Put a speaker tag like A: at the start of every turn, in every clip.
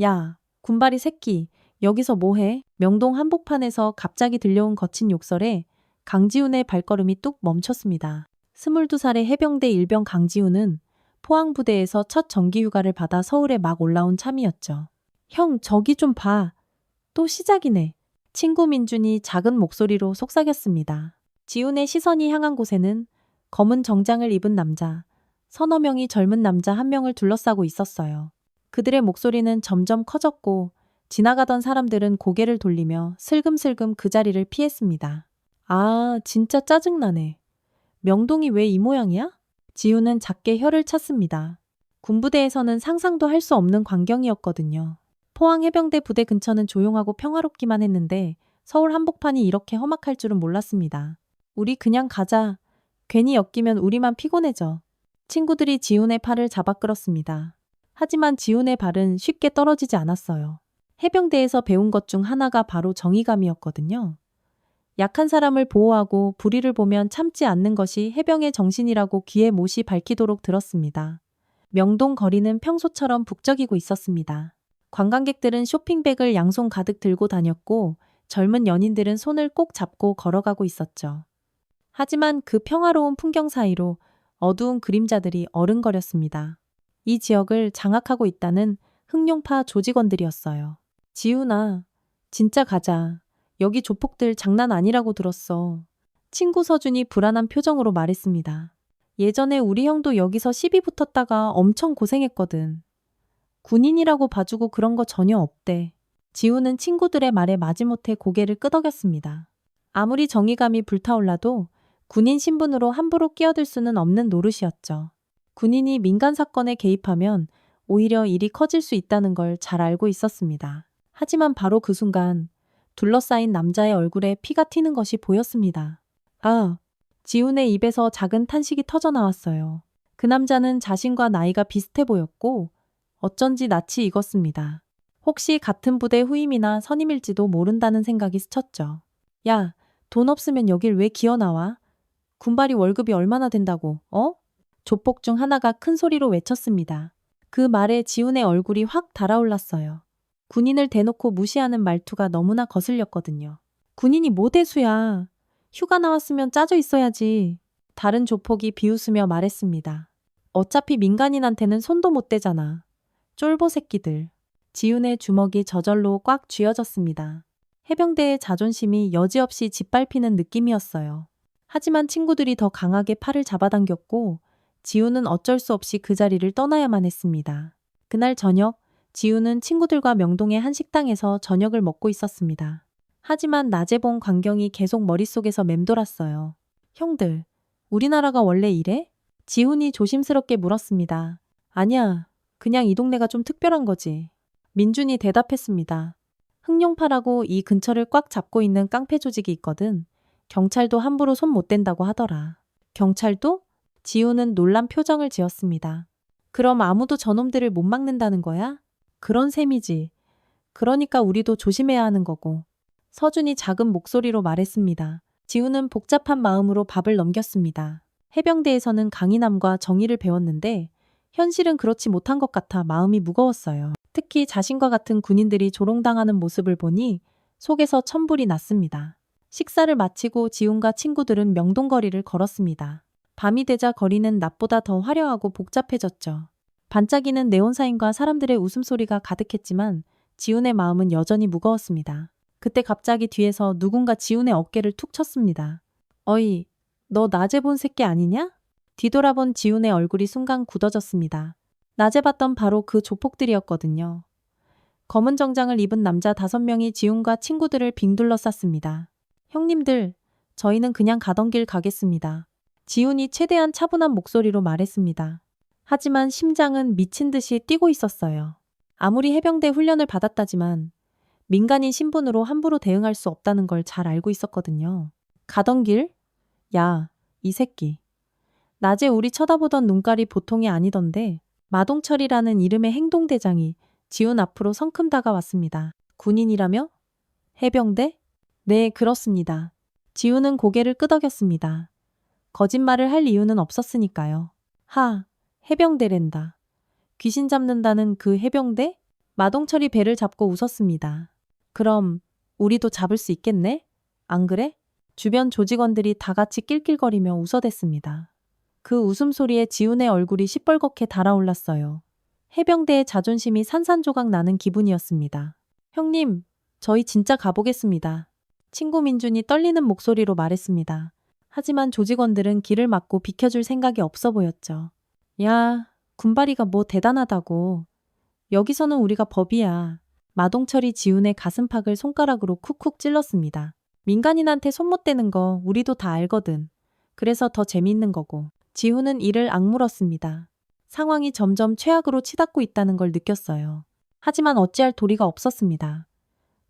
A: 야, 군바리 새끼, 여기서 뭐해? 명동 한복판에서 갑자기 들려온 거친 욕설에 강지훈의 발걸음이 뚝 멈췄습니다. 22살의 해병대 일병 강지훈은 포항부대에서 첫 정기휴가를 받아 서울에 막 올라온 참이었죠. 형, 저기 좀 봐. 또 시작이네. 친구 민준이 작은 목소리로 속삭였습니다. 지훈의 시선이 향한 곳에는 검은 정장을 입은 남자, 서너 명이 젊은 남자 한 명을 둘러싸고 있었어요. 그들의 목소리는 점점 커졌고 지나가던 사람들은 고개를 돌리며 슬금슬금 그 자리를 피했습니다. 아, 진짜 짜증나네. 명동이 왜 이 모양이야? 지훈은 작게 혀를 찼습니다. 군부대에서는 상상도 할 수 없는 광경이었거든요. 포항 해병대 부대 근처는 조용하고 평화롭기만 했는데 서울 한복판이 이렇게 험악할 줄은 몰랐습니다. 우리 그냥 가자. 괜히 엮이면 우리만 피곤해져. 친구들이 지훈의 팔을 잡아 끌었습니다. 하지만 지훈의 발은 쉽게 떨어지지 않았어요. 해병대에서 배운 것 중 하나가 바로 정의감이었거든요. 약한 사람을 보호하고 불의를 보면 참지 않는 것이 해병의 정신이라고 귀에 못이 밝히도록 들었습니다. 명동 거리는 평소처럼 북적이고 있었습니다. 관광객들은 쇼핑백을 양손 가득 들고 다녔고 젊은 연인들은 손을 꼭 잡고 걸어가고 있었죠. 하지만 그 평화로운 풍경 사이로 어두운 그림자들이 어른거렸습니다. 이 지역을 장악하고 있다는 흑룡파 조직원들이었어요. 지훈아, 진짜 가자. 여기 조폭들 장난 아니라고 들었어. 친구 서준이 불안한 표정으로 말했습니다. 예전에 우리 형도 여기서 시비 붙었다가 엄청 고생했거든. 군인이라고 봐주고 그런 거 전혀 없대. 지훈은 친구들의 말에 마지못해 고개를 끄덕였습니다. 아무리 정의감이 불타올라도 군인 신분으로 함부로 끼어들 수는 없는 노릇이었죠. 군인이 민간 사건에 개입하면 오히려 일이 커질 수 있다는 걸 잘 알고 있었습니다. 하지만 바로 그 순간 둘러싸인 남자의 얼굴에 피가 튀는 것이 보였습니다. 아, 지훈의 입에서 작은 탄식이 터져 나왔어요. 그 남자는 자신과 나이가 비슷해 보였고 어쩐지 낯이 익었습니다. 혹시 같은 부대 후임이나 선임일지도 모른다는 생각이 스쳤죠. 야, 돈 없으면 여길 왜 기어 나와? 군발이 월급이 얼마나 된다고, 어? 조폭 중 하나가 큰 소리로 외쳤습니다. 그 말에 지훈의 얼굴이 확 달아올랐어요. 군인을 대놓고 무시하는 말투가 너무나 거슬렸거든요. 군인이 뭐 대수야. 휴가 나왔으면 짜져 있어야지. 다른 조폭이 비웃으며 말했습니다. 어차피 민간인한테는 손도 못 대잖아. 쫄보 새끼들. 지훈의 주먹이 저절로 꽉 쥐어졌습니다. 해병대의 자존심이 여지없이 짓밟히는 느낌이었어요. 하지만 친구들이 더 강하게 팔을 잡아당겼고 지훈은 어쩔 수 없이 그 자리를 떠나야만 했습니다. 그날 저녁, 지훈은 친구들과 명동의 한 식당에서 저녁을 먹고 있었습니다. 하지만 낮에 본 광경이 계속 머릿속에서 맴돌았어요. 형들, 우리나라가 원래 이래? 지훈이 조심스럽게 물었습니다. 아니야, 그냥 이 동네가 좀 특별한 거지. 민준이 대답했습니다. 흑룡파라고 이 근처를 꽉 잡고 있는 깡패 조직이 있거든. 경찰도 함부로 손 못 댄다고 하더라. 경찰도? 지훈은 놀란 표정을 지었습니다. 그럼 아무도 저놈들을 못 막는다는 거야? 그런 셈이지. 그러니까 우리도 조심해야 하는 거고. 서준이 작은 목소리로 말했습니다. 지훈은 복잡한 마음으로 밥을 넘겼습니다. 해병대에서는 강인함과 정의를 배웠는데 현실은 그렇지 못한 것 같아 마음이 무거웠어요. 특히 자신과 같은 군인들이 조롱당하는 모습을 보니 속에서 천불이 났습니다. 식사를 마치고 지훈과 친구들은 명동거리를 걸었습니다. 밤이 되자 거리는 낮보다 더 화려하고 복잡해졌죠. 반짝이는 네온사인과 사람들의 웃음소리가 가득했지만 지훈의 마음은 여전히 무거웠습니다. 그때 갑자기 뒤에서 누군가 지훈의 어깨를 툭 쳤습니다. 어이, 너 낮에 본 새끼 아니냐? 뒤돌아본 지훈의 얼굴이 순간 굳어졌습니다. 낮에 봤던 바로 그 조폭들이었거든요. 검은 정장을 입은 남자 5명이 지훈과 친구들을 빙 둘러쌌습니다. 형님들, 저희는 그냥 가던 길 가겠습니다. 지훈이 최대한 차분한 목소리로 말했습니다. 하지만 심장은 미친 듯이 뛰고 있었어요. 아무리 해병대 훈련을 받았다지만 민간인 신분으로 함부로 대응할 수 없다는 걸 잘 알고 있었거든요. 가던 길? 야, 이 새끼. 낮에 우리 쳐다보던 눈깔이 보통이 아니던데 마동철이라는 이름의 행동대장이 지훈 앞으로 성큼 다가왔습니다. 군인이라며? 해병대? 네, 그렇습니다. 지훈은 고개를 끄덕였습니다. 거짓말을 할 이유는 없었으니까요. 하, 해병대랜다. 귀신 잡는다는 그 해병대? 마동철이 배를 잡고 웃었습니다. 그럼 우리도 잡을 수 있겠네? 안 그래? 주변 조직원들이 다 같이 낄낄거리며 웃어댔습니다. 그 웃음소리에 지훈의 얼굴이 시뻘겋게 달아올랐어요. 해병대의 자존심이 산산조각 나는 기분이었습니다. 형님, 저희 진짜 가보겠습니다. 친구 민준이 떨리는 목소리로 말했습니다. 하지만 조직원들은 길을 막고 비켜줄 생각이 없어 보였죠. 야, 군바리가 뭐 대단하다고. 여기서는 우리가 법이야. 마동철이 지훈의 가슴팍을 손가락으로 쿡쿡 찔렀습니다. 민간인한테 손 못 대는 거 우리도 다 알거든. 그래서 더 재미있는 거고. 지훈은 이를 악물었습니다. 상황이 점점 최악으로 치닫고 있다는 걸 느꼈어요. 하지만 어찌할 도리가 없었습니다.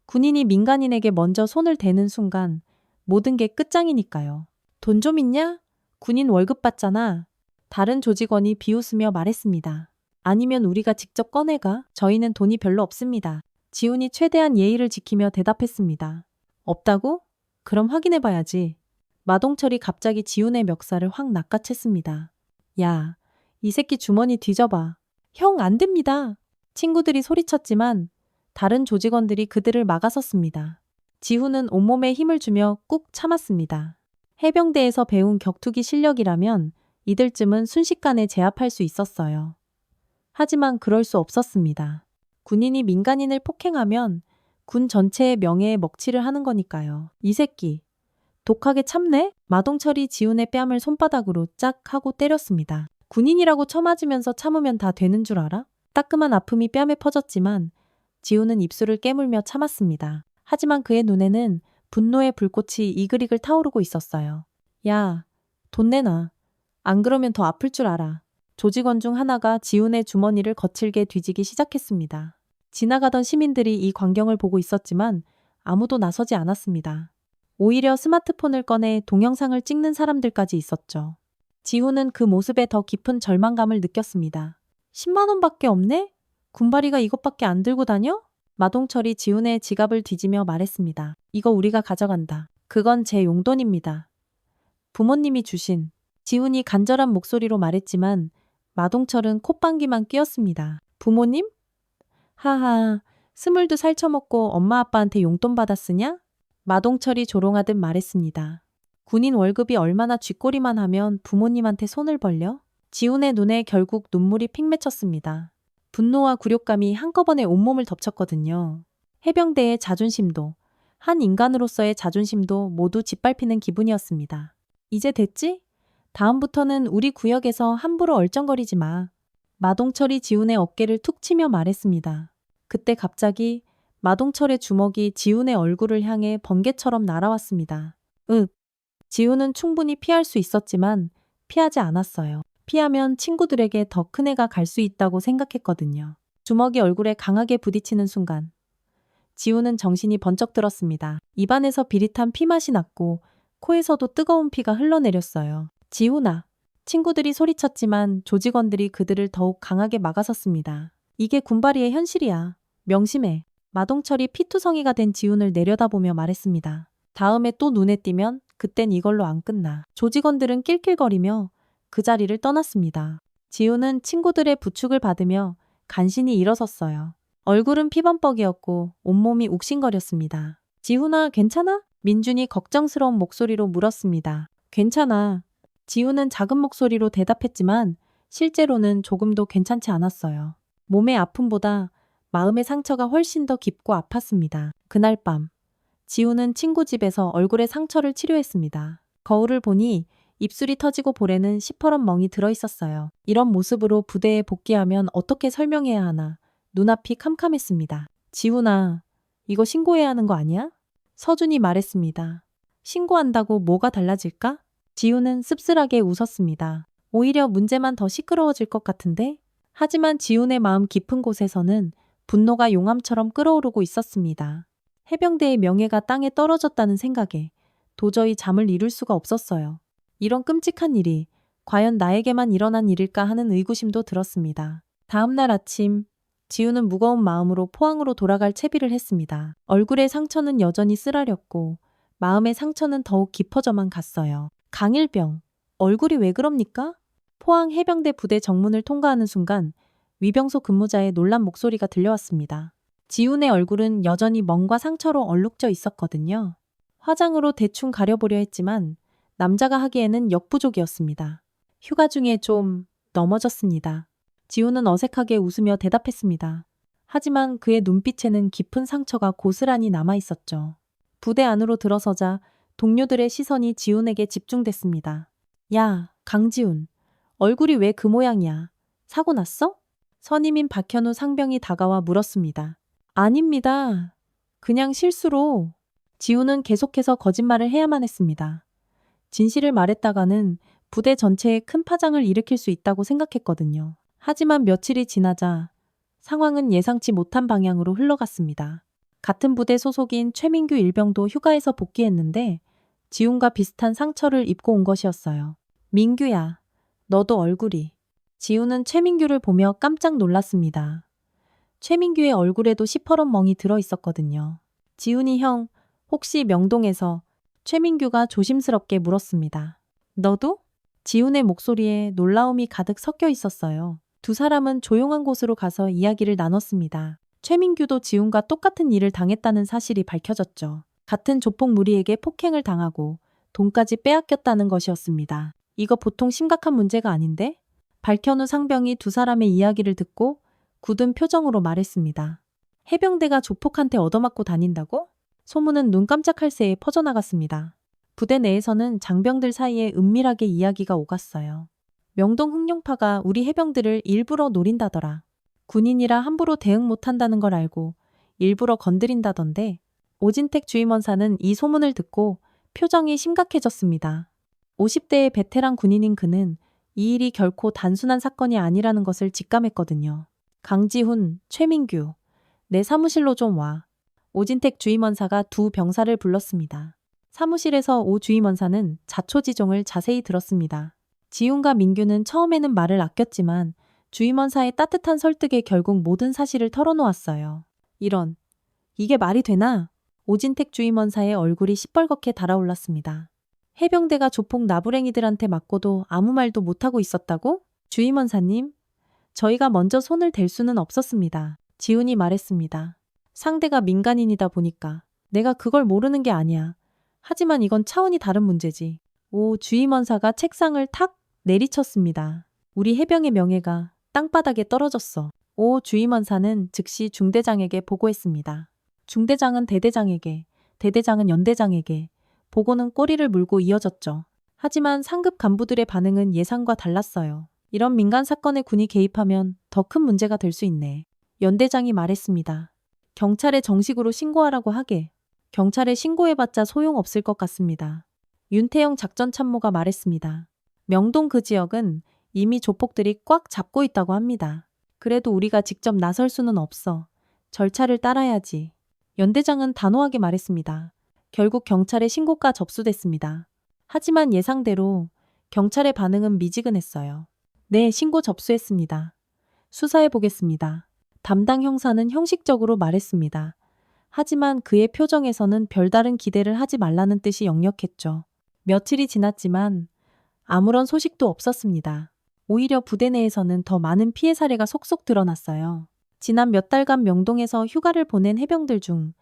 A: 군인이 민간인에게 먼저 손을 대는 순간 모든 게 끝장이니까요. 돈 좀 있냐? 군인 월급 받잖아. 다른 조직원이 비웃으며 말했습니다. 아니면 우리가 직접 꺼내가? 저희는 돈이 별로 없습니다. 지훈이 최대한 예의를 지키며 대답했습니다. 없다고? 그럼 확인해봐야지. 마동철이 갑자기 지훈의 멱살을 확 낚아챘습니다. 야, 이 새끼 주머니 뒤져봐. 형, 안 됩니다. 친구들이 소리쳤지만 다른 조직원들이 그들을 막아섰습니다. 지훈은 온몸에 힘을 주며 꾹 참았습니다. 해병대에서 배운 격투기 실력이라면 이들쯤은 순식간에 제압할 수 있었어요. 하지만 그럴 수 없었습니다. 군인이 민간인을 폭행하면 군 전체의 명예에 먹칠을 하는 거니까요. 이 새끼, 독하게 참네? 마동철이 지훈의 뺨을 손바닥으로 짝 하고 때렸습니다. 군인이라고 쳐맞으면서 참으면 다 되는 줄 알아? 따끔한 아픔이 뺨에 퍼졌지만 지훈은 입술을 깨물며 참았습니다. 하지만 그의 눈에는 분노의 불꽃이 이글이글 타오르고 있었어요. 야, 돈 내놔. 안 그러면 더 아플 줄 알아. 조직원 중 하나가 지훈의 주머니를 거칠게 뒤지기 시작했습니다. 지나가던 시민들이 이 광경을 보고 있었지만 아무도 나서지 않았습니다. 오히려 스마트폰을 꺼내 동영상을 찍는 사람들까지 있었죠. 지훈은 그 모습에 더 깊은 절망감을 느꼈습니다. 10만 원밖에 없네? 군바리가 이것밖에 안 들고 다녀? 마동철이 지훈의 지갑을 뒤지며 말했습니다. 이거 우리가 가져간다. 그건 제 용돈입니다. 부모님이 주신. 지훈이 간절한 목소리로 말했지만 마동철은 콧방귀만 뀌었습니다. 부모님? 하하, 22살 처먹고 엄마 아빠한테 용돈 받았으냐? 마동철이 조롱하듯 말했습니다. 군인 월급이 얼마나 쥐꼬리만 하면 부모님한테 손을 벌려? 지훈의 눈에 결국 눈물이 픽 맺혔습니다. 분노와 굴욕감이 한꺼번에 온몸을 덮쳤거든요. 해병대의 자존심도, 한 인간으로서의 자존심도 모두 짓밟히는 기분이었습니다. 이제 됐지? 다음부터는 우리 구역에서 함부로 얼쩡거리지 마. 마동철이 지훈의 어깨를 툭 치며 말했습니다. 그때 갑자기 마동철의 주먹이 지훈의 얼굴을 향해 번개처럼 날아왔습니다. 지훈은 충분히 피할 수 있었지만 피하지 않았어요. 피하면 친구들에게 더 큰 해가 갈 수 있다고 생각했거든요. 주먹이 얼굴에 강하게 부딪히는 순간 지훈은 정신이 번쩍 들었습니다. 입안에서 비릿한 피맛이 났고 코에서도 뜨거운 피가 흘러내렸어요. 지훈아. 친구들이 소리쳤지만 조직원들이 그들을 더욱 강하게 막아섰습니다. 이게 군바리의 현실이야. 명심해. 마동철이 피투성이가 된 지훈을 내려다보며 말했습니다. 다음에 또 눈에 띄면 그땐 이걸로 안 끝나. 조직원들은 낄낄거리며 그 자리를 떠났습니다. 지훈은 친구들의 부축을 받으며 간신히 일어섰어요. 얼굴은 피범벅이었고 온몸이 욱신거렸습니다. 지훈아, 괜찮아? 민준이 걱정스러운 목소리로 물었습니다. 괜찮아. 지훈은 작은 목소리로 대답했지만 실제로는 조금도 괜찮지 않았어요. 몸의 아픔보다 마음의 상처가 훨씬 더 깊고 아팠습니다. 그날 밤 지훈은 친구 집에서 얼굴에 상처를 치료했습니다. 거울을 보니 입술이 터지고 볼에는 시퍼런 멍이 들어있었어요. 이런 모습으로 부대에 복귀하면 어떻게 설명해야 하나 눈앞이 캄캄했습니다. 지훈아, 이거 신고해야 하는 거 아니야? 서준이 말했습니다. 신고한다고 뭐가 달라질까? 지훈은 씁쓸하게 웃었습니다. 오히려 문제만 더 시끄러워질 것 같은데? 하지만 지훈의 마음 깊은 곳에서는 분노가 용암처럼 끓어오르고 있었습니다. 해병대의 명예가 땅에 떨어졌다는 생각에 도저히 잠을 이룰 수가 없었어요. 이런 끔찍한 일이 과연 나에게만 일어난 일일까 하는 의구심도 들었습니다. 다음 날 아침 지훈은 무거운 마음으로 포항으로 돌아갈 채비를 했습니다. 얼굴의 상처는 여전히 쓰라렸고 마음의 상처는 더욱 깊어져만 갔어요. 강일병, 얼굴이 왜 그럽니까? 포항 해병대 부대 정문을 통과하는 순간 위병소 근무자의 놀란 목소리가 들려왔습니다. 지훈의 얼굴은 여전히 멍과 상처로 얼룩져 있었거든요. 화장으로 대충 가려보려 했지만 남자가 하기에는 역부족이었습니다. 휴가 중에 좀 넘어졌습니다. 지훈은 어색하게 웃으며 대답했습니다. 하지만 그의 눈빛에는 깊은 상처가 고스란히 남아 있었죠. 부대 안으로 들어서자 동료들의 시선이 지훈에게 집중됐습니다. 야, 강지훈. 얼굴이 왜 그 모양이야? 사고 났어? 선임인 박현우 상병이 다가와 물었습니다. 아닙니다. 그냥 실수로. 지훈은 계속해서 거짓말을 해야만 했습니다. 진실을 말했다가는 부대 전체에 큰 파장을 일으킬 수 있다고 생각했거든요. 하지만 며칠이 지나자 상황은 예상치 못한 방향으로 흘러갔습니다. 같은 부대 소속인 최민규 일병도 휴가에서 복귀했는데 지훈과 비슷한 상처를 입고 온 것이었어요. 민규야, 너도 얼굴이. 지훈은 최민규를 보며 깜짝 놀랐습니다. 최민규의 얼굴에도 시퍼런 멍이 들어 있었거든요. 지훈이 형, 혹시 명동에서 최민규가 조심스럽게 물었습니다. 너도? 지훈의 목소리에 놀라움이 가득 섞여 있었어요. 두 사람은 조용한 곳으로 가서 이야기를 나눴습니다. 최민규도 지훈과 똑같은 일을 당했다는 사실이 밝혀졌죠. 같은 조폭 무리에게 폭행을 당하고 돈까지 빼앗겼다는 것이었습니다. 이거 보통 심각한 문제가 아닌데? 박현우 상병이 두 사람의 이야기를 듣고 굳은 표정으로 말했습니다. 해병대가 조폭한테 얻어맞고 다닌다고? 소문은 눈 깜짝할 새에 퍼져나갔습니다. 부대 내에서는 장병들 사이에 은밀하게 이야기가 오갔어요. 명동 흑룡파가 우리 해병들을 일부러 노린다더라. 군인이라 함부로 대응 못한다는 걸 알고 일부러 건드린다던데 오진택 주임원사는 이 소문을 듣고 표정이 심각해졌습니다. 50대의 베테랑 군인인 그는 이 일이 결코 단순한 사건이 아니라는 것을 직감했거든요. 강지훈, 최민규, 내 사무실로 좀 와. 오진택 주임원사가 두 병사를 불렀습니다. 사무실에서 오 주임원사는 자초지종을 자세히 들었습니다. 지훈과 민규는 처음에는 말을 아꼈지만 주임원사의 따뜻한 설득에 결국 모든 사실을 털어놓았어요. 이게 말이 되나? 오진택 주임원사의 얼굴이 시뻘겋게 달아올랐습니다. 해병대가 조폭 나부랭이들한테 맞고도 아무 말도 못하고 있었다고? 주임원사님, 저희가 먼저 손을 댈 수는 없었습니다. 지훈이 말했습니다. 상대가 민간인이다 보니까 내가 그걸 모르는 게 아니야. 하지만 이건 차원이 다른 문제지. 오 주임원사가 책상을 탁 내리쳤습니다. 우리 해병의 명예가 땅바닥에 떨어졌어. 오 주임원사는 즉시 중대장에게 보고했습니다. 중대장은 대대장에게, 대대장은 연대장에게, 보고는 꼬리를 물고 이어졌죠. 하지만 상급 간부들의 반응은 예상과 달랐어요. 이런 민간 사건에 군이 개입하면 더 큰 문제가 될 수 있네. 연대장이 말했습니다. 경찰에 정식으로 신고하라고 하게. 경찰에 신고해봤자 소용없을 것 같습니다. 윤태영 작전참모가 말했습니다. 명동 그 지역은 이미 조폭들이 꽉 잡고 있다고 합니다. 그래도 우리가 직접 나설 수는 없어. 절차를 따라야지. 연대장은 단호하게 말했습니다. 결국 경찰에 신고가 접수됐습니다. 하지만 예상대로 경찰의 반응은 미지근했어요. 네, 신고 접수했습니다. 수사해 보겠습니다. 담당 형사는 형식적으로 말했습니다. 하지만 그의 표정에서는 별다른 기대를 하지 말라는 뜻이 역력했죠. 며칠이 지났지만 아무런 소식도 없었습니다. 오히려 부대 내에서는 더 많은 피해 사례가 속속 드러났어요. 지난 몇 달간 명동에서 휴가를 보낸 해병들 중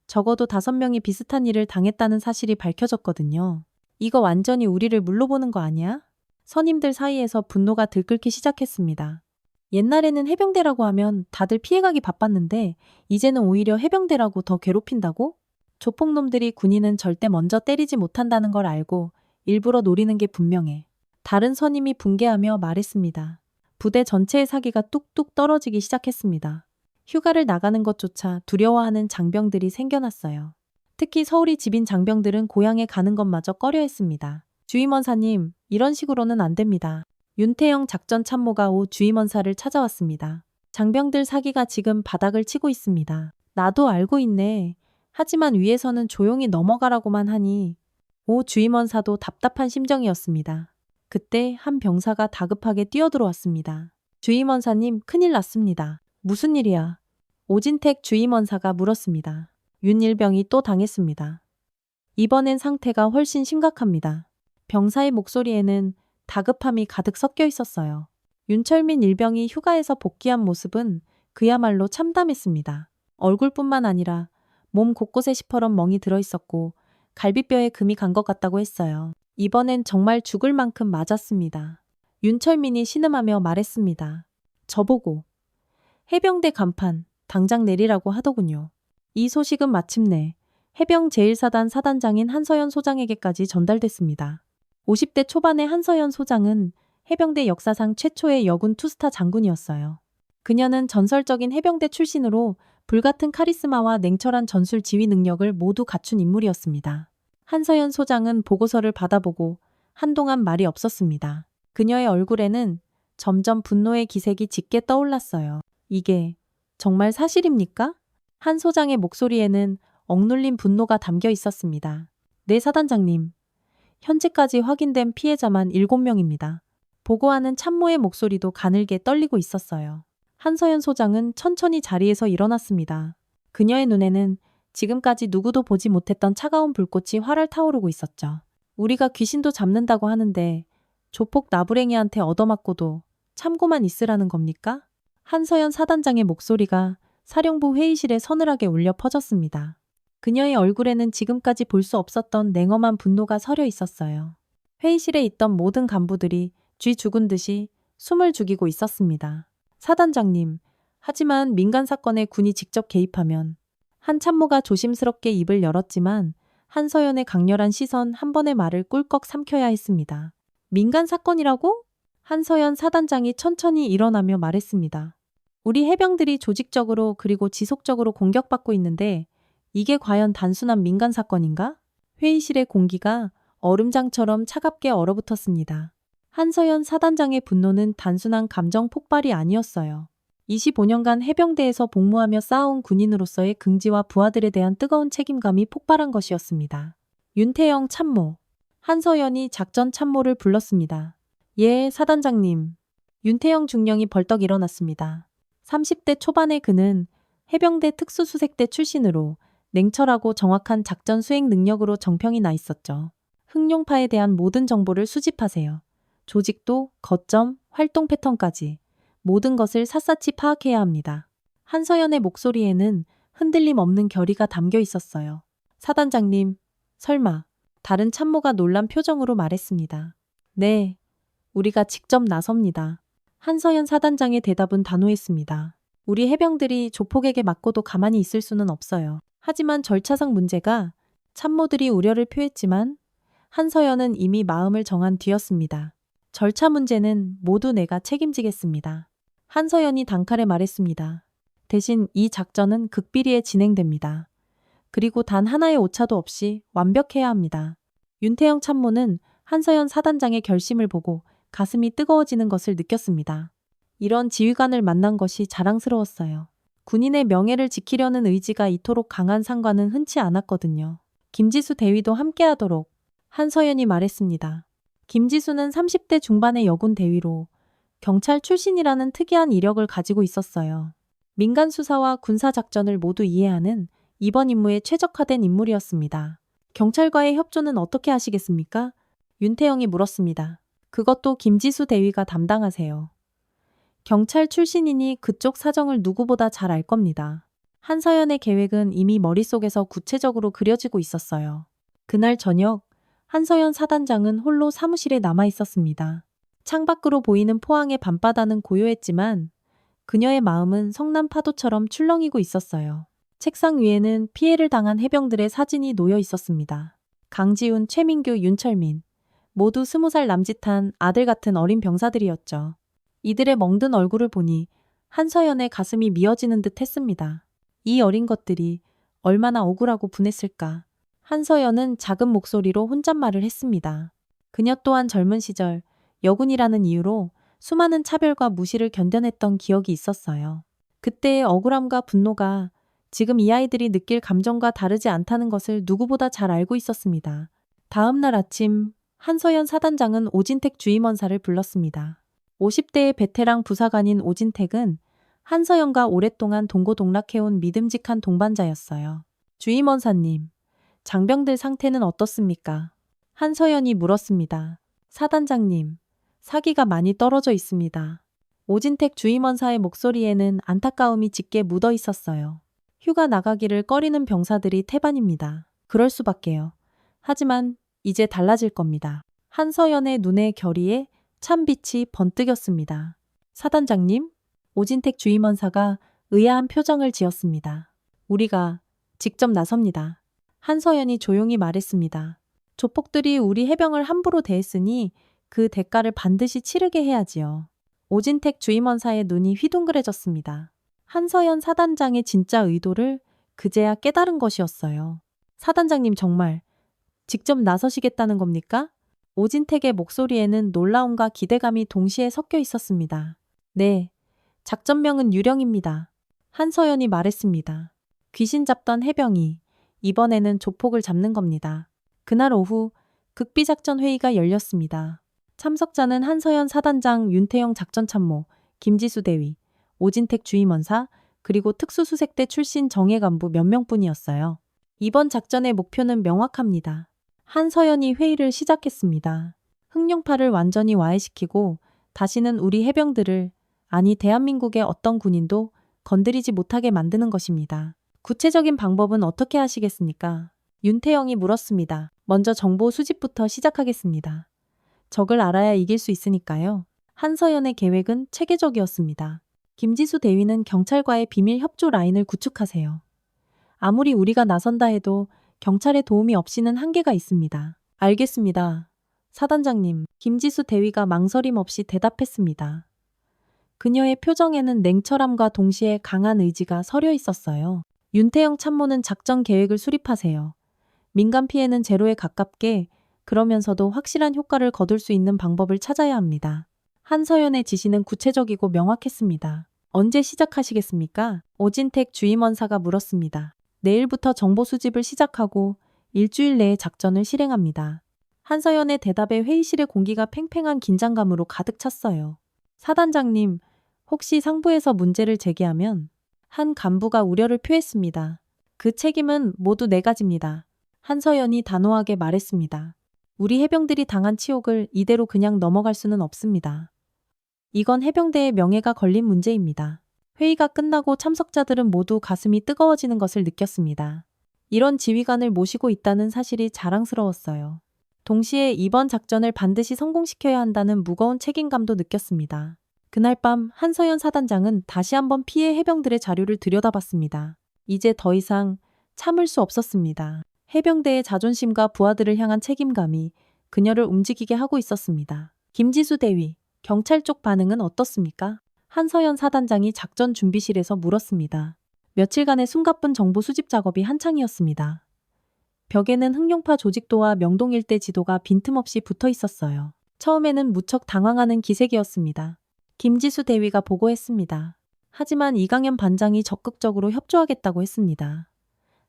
A: 적어도 5명이 비슷한 일을 당했다는 사실이 밝혀졌거든요. 이거 완전히 우리를 물러보는 거 아니야? 선임들 사이에서 분노가 들끓기 시작했습니다. 옛날에는 해병대라고 하면 다들 피해가기 바빴는데 이제는 오히려 해병대라고 더 괴롭힌다고? 조폭놈들이 군인은 절대 먼저 때리지 못한다는 걸 알고 일부러 노리는 게 분명해. 다른 선임이 붕괴하며 말했습니다. 부대 전체의 사기가 뚝뚝 떨어지기 시작했습니다. 휴가를 나가는 것조차 두려워하는 장병들이 생겨났어요. 특히 서울이 집인 장병들은 고향에 가는 것마저 꺼려했습니다. 주임원사님, 이런 식으로는 안 됩니다. 윤태영 작전참모가 오 주임원사를 찾아왔습니다. 장병들 사기가 지금 바닥을 치고 있습니다. 나도 알고 있네. 하지만 위에서는 조용히 넘어가라고만 하니 오 주임원사도 답답한 심정이었습니다. 그때 한 병사가 다급하게 뛰어들어왔습니다. 주임원사님, 큰일 났습니다. 무슨 일이야? 오진택 주임원사가 물었습니다. 윤일병이 또 당했습니다. 이번엔 상태가 훨씬 심각합니다. 병사의 목소리에는 다급함이 가득 섞여 있었어요. 윤철민 일병이 휴가에서 복귀한 모습은 그야말로 참담했습니다. 얼굴뿐만 아니라 몸 곳곳에 시퍼런 멍이 들어있었고 갈비뼈에 금이 간 것 같다고 했어요. 이번엔 정말 죽을 만큼 맞았습니다. 윤철민이 신음하며 말했습니다. 저보고 해병대 간판 당장 내리라고 하더군요. 이 소식은 마침내 해병 제1사단 사단장인 한서연 소장에게까지 전달됐습니다. 50대 초반의 한서연 소장은 해병대 역사상 최초의 여군 투스타 장군이었어요. 그녀는 전설적인 해병대 출신으로 불같은 카리스마와 냉철한 전술 지휘 능력을 모두 갖춘 인물이었습니다. 한서연 소장은 보고서를 받아보고 한동안 말이 없었습니다. 그녀의 얼굴에는 점점 분노의 기색이 짙게 떠올랐어요. 이게 정말 사실입니까? 한 소장의 목소리에는 억눌린 분노가 담겨 있었습니다. 네, 사단장님. 현재까지 확인된 피해자만 7명입니다. 보고하는 참모의 목소리도 가늘게 떨리고 있었어요. 한서연 소장은 천천히 자리에서 일어났습니다. 그녀의 눈에는 지금까지 누구도 보지 못했던 차가운 불꽃이 활활 타오르고 있었죠. 우리가 귀신도 잡는다고 하는데 조폭 나부랭이한테 얻어맞고도 참고만 있으라는 겁니까? 한서연 사단장의 목소리가 사령부 회의실에 서늘하게 울려 퍼졌습니다. 그녀의 얼굴에는 지금까지 볼 수 없었던 냉엄한 분노가 서려 있었어요. 회의실에 있던 모든 간부들이 쥐 죽은 듯이 숨을 죽이고 있었습니다. 사단장님, 하지만 민간 사건에 군이 직접 개입하면 한 참모가 조심스럽게 입을 열었지만 한서연의 강렬한 시선 한 번의 말을 꿀꺽 삼켜야 했습니다. 민간 사건이라고? 한서연 사단장이 천천히 일어나며 말했습니다. 우리 해병들이 조직적으로 그리고 지속적으로 공격받고 있는데 이게 과연 단순한 민간 사건인가? 회의실의 공기가 얼음장처럼 차갑게 얼어붙었습니다. 한서연 사단장의 분노는 단순한 감정 폭발이 아니었어요. 25년간 해병대에서 복무하며 쌓아온 군인으로서의 긍지와 부하들에 대한 뜨거운 책임감이 폭발한 것이었습니다. 윤태영 참모. 한서연이 작전 참모를 불렀습니다. 예, 사단장님. 윤태영 중령이 벌떡 일어났습니다. 30대 초반의 그는 해병대 특수수색대 출신으로 냉철하고 정확한 작전 수행 능력으로 정평이 나 있었죠. 흑룡파에 대한 모든 정보를 수집하세요. 조직도, 거점, 활동 패턴까지 모든 것을 샅샅이 파악해야 합니다. 한서연의 목소리에는 흔들림 없는 결의가 담겨 있었어요. 사단장님, 설마 다른 참모가 놀란 표정으로 말했습니다. 네, 우리가 직접 나섭니다. 한서연 사단장의 대답은 단호했습니다. 우리 해병들이 조폭에게 맞고도 가만히 있을 수는 없어요. 하지만 절차상 문제가 참모들이 우려를 표했지만 한서연은 이미 마음을 정한 뒤였습니다. 절차 문제는 모두 내가 책임지겠습니다. 한서연이 단칼에 말했습니다. 대신 이 작전은 극비리에 진행됩니다. 그리고 단 하나의 오차도 없이 완벽해야 합니다. 윤태영 참모는 한서연 사단장의 결심을 보고 가슴이 뜨거워지는 것을 느꼈습니다. 이런 지휘관을 만난 것이 자랑스러웠어요. 군인의 명예를 지키려는 의지가 이토록 강한 상관은 흔치 않았거든요. 김지수 대위도 함께하도록 한서연이 말했습니다. 김지수는 30대 중반의 여군 대위로 경찰 출신이라는 특이한 이력을 가지고 있었어요. 민간 수사와 군사 작전을 모두 이해하는 이번 임무에 최적화된 인물이었습니다. 경찰과의 협조는 어떻게 하시겠습니까? 윤태영이 물었습니다. 그것도 김지수 대위가 담당하세요. 경찰 출신이니 그쪽 사정을 누구보다 잘 알 겁니다. 한서연의 계획은 이미 머릿속에서 구체적으로 그려지고 있었어요. 그날 저녁 한서연 사단장은 홀로 사무실에 남아 있었습니다. 창밖으로 보이는 포항의 밤바다는 고요했지만 그녀의 마음은 성남 파도처럼 출렁이고 있었어요. 책상 위에는 피해를 당한 해병들의 사진이 놓여 있었습니다. 강지훈, 최민규, 윤철민. 모두 20살 남짓한 아들 같은 어린 병사들이었죠. 이들의 멍든 얼굴을 보니 한서연의 가슴이 미어지는 듯 했습니다. 이 어린 것들이 얼마나 억울하고 분했을까. 한서연은 작은 목소리로 혼잣말을 했습니다. 그녀 또한 젊은 시절 여군이라는 이유로 수많은 차별과 무시를 견뎌냈던 기억이 있었어요. 그때의 억울함과 분노가 지금 이 아이들이 느낄 감정과 다르지 않다는 것을 누구보다 잘 알고 있었습니다. 다음 날 아침 한서연 사단장은 오진택 주임원사를 불렀습니다. 50대의 베테랑 부사관인 오진택은 한서연과 오랫동안 동고동락해온 믿음직한 동반자였어요. 주임원사님, 장병들 상태는 어떻습니까? 한서연이 물었습니다. 사단장님, 사기가 많이 떨어져 있습니다. 오진택 주임원사의 목소리에는 안타까움이 짙게 묻어 있었어요. 휴가 나가기를 꺼리는 병사들이 태반입니다. 그럴 수밖에요. 하지만 이제 달라질 겁니다. 한서연의 눈의 결의에 찬빛이 번뜩였습니다. 사단장님, 오진택 주임원사가 의아한 표정을 지었습니다. 우리가 직접 나섭니다. 한서연이 조용히 말했습니다. 조폭들이 우리 해병을 함부로 대했으니 그 대가를 반드시 치르게 해야지요. 오진택 주임원사의 눈이 휘둥그레졌습니다. 한서연 사단장의 진짜 의도를 그제야 깨달은 것이었어요. 사단장님 정말 직접 나서시겠다는 겁니까? 오진택의 목소리에는 놀라움과 기대감이 동시에 섞여 있었습니다. 네, 작전명은 유령입니다. 한서연이 말했습니다. 귀신 잡던 해병이 이번에는 조폭을 잡는 겁니다. 그날 오후 극비작전 회의가 열렸습니다. 참석자는 한서연 사단장, 윤태영 작전참모, 김지수 대위, 오진택 주임원사, 그리고 특수수색대 출신 정예 간부 몇 명뿐이었어요. 이번 작전의 목표는 명확합니다. 한서연이 회의를 시작했습니다. 흑룡파를 완전히 와해시키고 다시는 우리 해병들을, 아니 대한민국의 어떤 군인도 건드리지 못하게 만드는 것입니다. 구체적인 방법은 어떻게 하시겠습니까? 윤태영이 물었습니다. 먼저 정보 수집부터 시작하겠습니다. 적을 알아야 이길 수 있으니까요. 한서연의 계획은 체계적이었습니다. 김지수 대위는 경찰과의 비밀 협조 라인을 구축하세요. 아무리 우리가 나선다 해도 경찰의 도움이 없이는 한계가 있습니다. 알겠습니다. 사단장님, 김지수 대위가 망설임 없이 대답했습니다. 그녀의 표정에는 냉철함과 동시에 강한 의지가 서려 있었어요. 윤태영 참모는 작전 계획을 수립하세요. 민간 피해는 제로에 가깝게, 그러면서도 확실한 효과를 거둘 수 있는 방법을 찾아야 합니다. 한서연의 지시는 구체적이고 명확했습니다. 언제 시작하시겠습니까? 오진택 주임원사가 물었습니다. 내일부터 정보 수집을 시작하고 일주일 내에 작전을 실행합니다. 한서연의 대답에 회의실의 공기가 팽팽한 긴장감으로 가득 찼어요. 사단장님, 혹시 상부에서 문제를 제기하면? 한 간부가 우려를 표했습니다. 그 책임은 모두 네 가지입니다. 한서연이 단호하게 말했습니다. 우리 해병들이 당한 치욕을 이대로 그냥 넘어갈 수는 없습니다. 이건 해병대의 명예가 걸린 문제입니다. 회의가 끝나고 참석자들은 모두 가슴이 뜨거워지는 것을 느꼈습니다. 이런 지휘관을 모시고 있다는 사실이 자랑스러웠어요. 동시에 이번 작전을 반드시 성공시켜야 한다는 무거운 책임감도 느꼈습니다. 그날 밤 한서연 사단장은 다시 한번 피해 해병들의 자료를 들여다봤습니다. 이제 더 이상 참을 수 없었습니다. 해병대의 자존심과 부하들을 향한 책임감이 그녀를 움직이게 하고 있었습니다. 김지수 대위, 경찰 쪽 반응은 어떻습니까? 한서연 사단장이 작전 준비실에서 물었습니다. 며칠간의 숨가쁜 정보 수집 작업이 한창이었습니다. 벽에는 흑룡파 조직도와 명동 일대 지도가 빈틈없이 붙어 있었어요. 처음에는 무척 당황하는 기색이었습니다. 김지수 대위가 보고했습니다. 하지만 이강현 반장이 적극적으로 협조하겠다고 했습니다.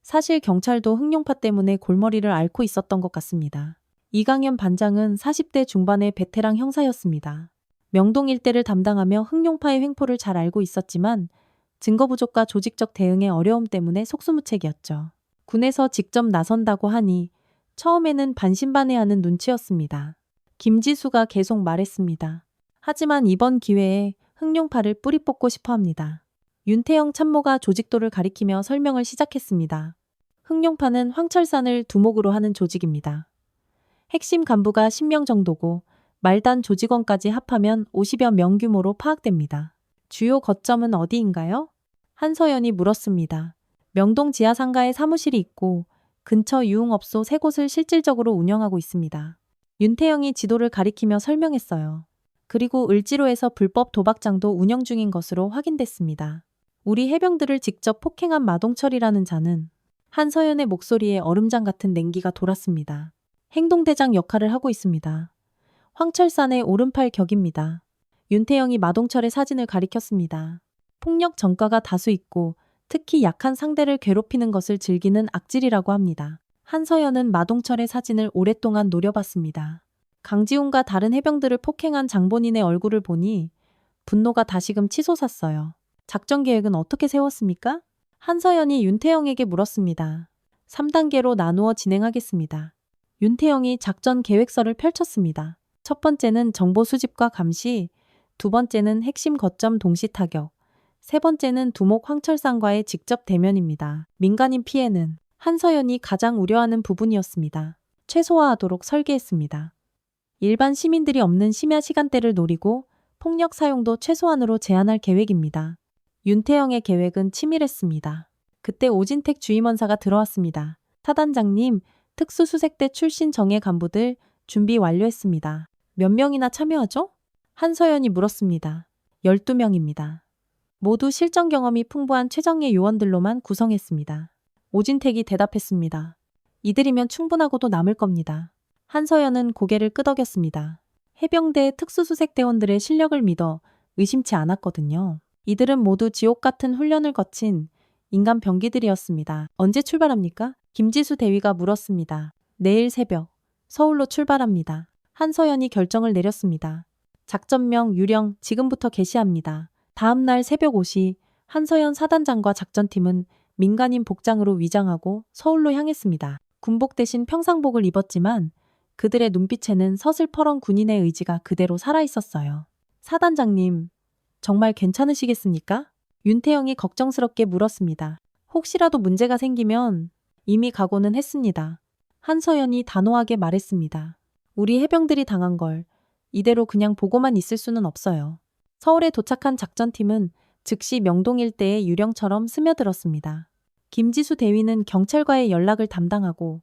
A: 사실 경찰도 흑룡파 때문에 골머리를 앓고 있었던 것 같습니다. 이강현 반장은 40대 중반의 베테랑 형사였습니다. 명동 일대를 담당하며 흑룡파의 횡포를 잘 알고 있었지만 증거 부족과 조직적 대응의 어려움 때문에 속수무책이었죠. 군에서 직접 나선다고 하니 처음에는 반신반의하는 눈치였습니다. 김지수가 계속 말했습니다. 하지만 이번 기회에 흑룡파를 뿌리 뽑고 싶어 합니다. 윤태영 참모가 조직도를 가리키며 설명을 시작했습니다. 흑룡파는 황철산을 두목으로 하는 조직입니다. 핵심 간부가 10명 정도고 말단 조직원까지 합하면 50여 명 규모로 파악됩니다. 주요 거점은 어디인가요? 한서연이 물었습니다. 명동 지하상가에 사무실이 있고 근처 유흥업소 3곳을 실질적으로 운영하고 있습니다. 윤태영이 지도를 가리키며 설명했어요. 그리고 을지로에서 불법 도박장도 운영 중인 것으로 확인됐습니다. 우리 해병들을 직접 폭행한 마동철이라는 자는 한서연의 목소리에 얼음장 같은 냉기가 돌았습니다. 행동대장 역할을 하고 있습니다. 황철산의 오른팔 격입니다. 윤태영이 마동철의 사진을 가리켰습니다. 폭력 전과가 다수 있고 특히 약한 상대를 괴롭히는 것을 즐기는 악질이라고 합니다. 한서연은 마동철의 사진을 오랫동안 노려봤습니다. 강지훈과 다른 해병들을 폭행한 장본인의 얼굴을 보니 분노가 다시금 치솟았어요. 작전 계획은 어떻게 세웠습니까? 한서연이 윤태영에게 물었습니다. 3단계로 나누어 진행하겠습니다. 윤태영이 작전 계획서를 펼쳤습니다. 첫 번째는 정보 수집과 감시, 두 번째는 핵심 거점 동시 타격. 세 번째는 두목 황철산과의 직접 대면입니다. 민간인 피해는 한서연이 가장 우려하는 부분이었습니다. 최소화하도록 설계했습니다. 일반 시민들이 없는 심야 시간대를 노리고 폭력 사용도 최소한으로 제한할 계획입니다. 윤태영의 계획은 치밀했습니다. 그때 오진택 주임원사가 들어왔습니다. 사단장님, 특수수색대 출신 정예 간부들 준비 완료했습니다. 몇 명이나 참여하죠? 한서연이 물었습니다. 12명입니다. 모두 실전 경험이 풍부한 최정예 요원들로만 구성했습니다. 오진택이 대답했습니다. 이들이면 충분하고도 남을 겁니다. 한서연은 고개를 끄덕였습니다. 해병대 특수수색대원들의 실력을 믿어 의심치 않았거든요. 이들은 모두 지옥 같은 훈련을 거친 인간 병기들이었습니다. 언제 출발합니까? 김지수 대위가 물었습니다. 내일 새벽 서울로 출발합니다. 한서연이 결정을 내렸습니다. 작전명 유령 지금부터 개시합니다. 다음 날 새벽 5시 한서연 사단장과 작전팀은 민간인 복장으로 위장하고 서울로 향했습니다. 군복 대신 평상복을 입었지만 그들의 눈빛에는 서슬퍼런 군인의 의지가 그대로 살아있었어요. 사단장님, 정말 괜찮으시겠습니까? 윤태영이 걱정스럽게 물었습니다. 혹시라도 문제가 생기면 이미 각오는 했습니다. 한서연이 단호하게 말했습니다. 우리 해병들이 당한 걸 이대로 그냥 보고만 있을 수는 없어요. 서울에 도착한 작전팀은 즉시 명동 일대에 유령처럼 스며들었습니다. 김지수 대위는 경찰과의 연락을 담당하고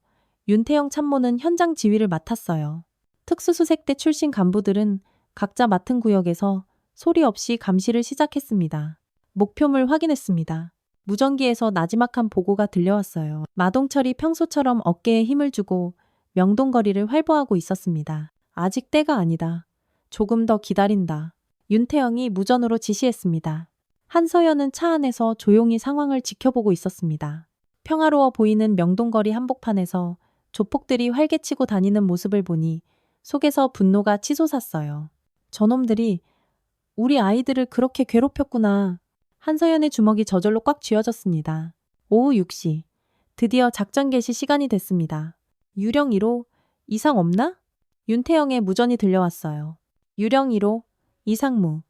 A: 윤태영 참모는 현장 지휘를 맡았어요. 특수수색대 출신 간부들은 각자 맡은 구역에서 소리 없이 감시를 시작했습니다. 목표물 확인했습니다. 무전기에서 나지막한 보고가 들려왔어요. 마동철이 평소처럼 어깨에 힘을 주고 명동 거리를 활보하고 있었습니다. 아직 때가 아니다. 조금 더 기다린다. 윤태영이 무전으로 지시했습니다. 한서연은 차 안에서 조용히 상황을 지켜보고 있었습니다. 평화로워 보이는 명동거리 한복판에서 조폭들이 활개치고 다니는 모습을 보니 속에서 분노가 치솟았어요. 저놈들이 우리 아이들을 그렇게 괴롭혔구나. 한서연의 주먹이 저절로 꽉 쥐어졌습니다. 오후 6시. 드디어 작전 개시 시간이 됐습니다. 유령 1호, 이상 없나? 윤태영의 무전이 들려왔어요. 유령 1호, 이상무.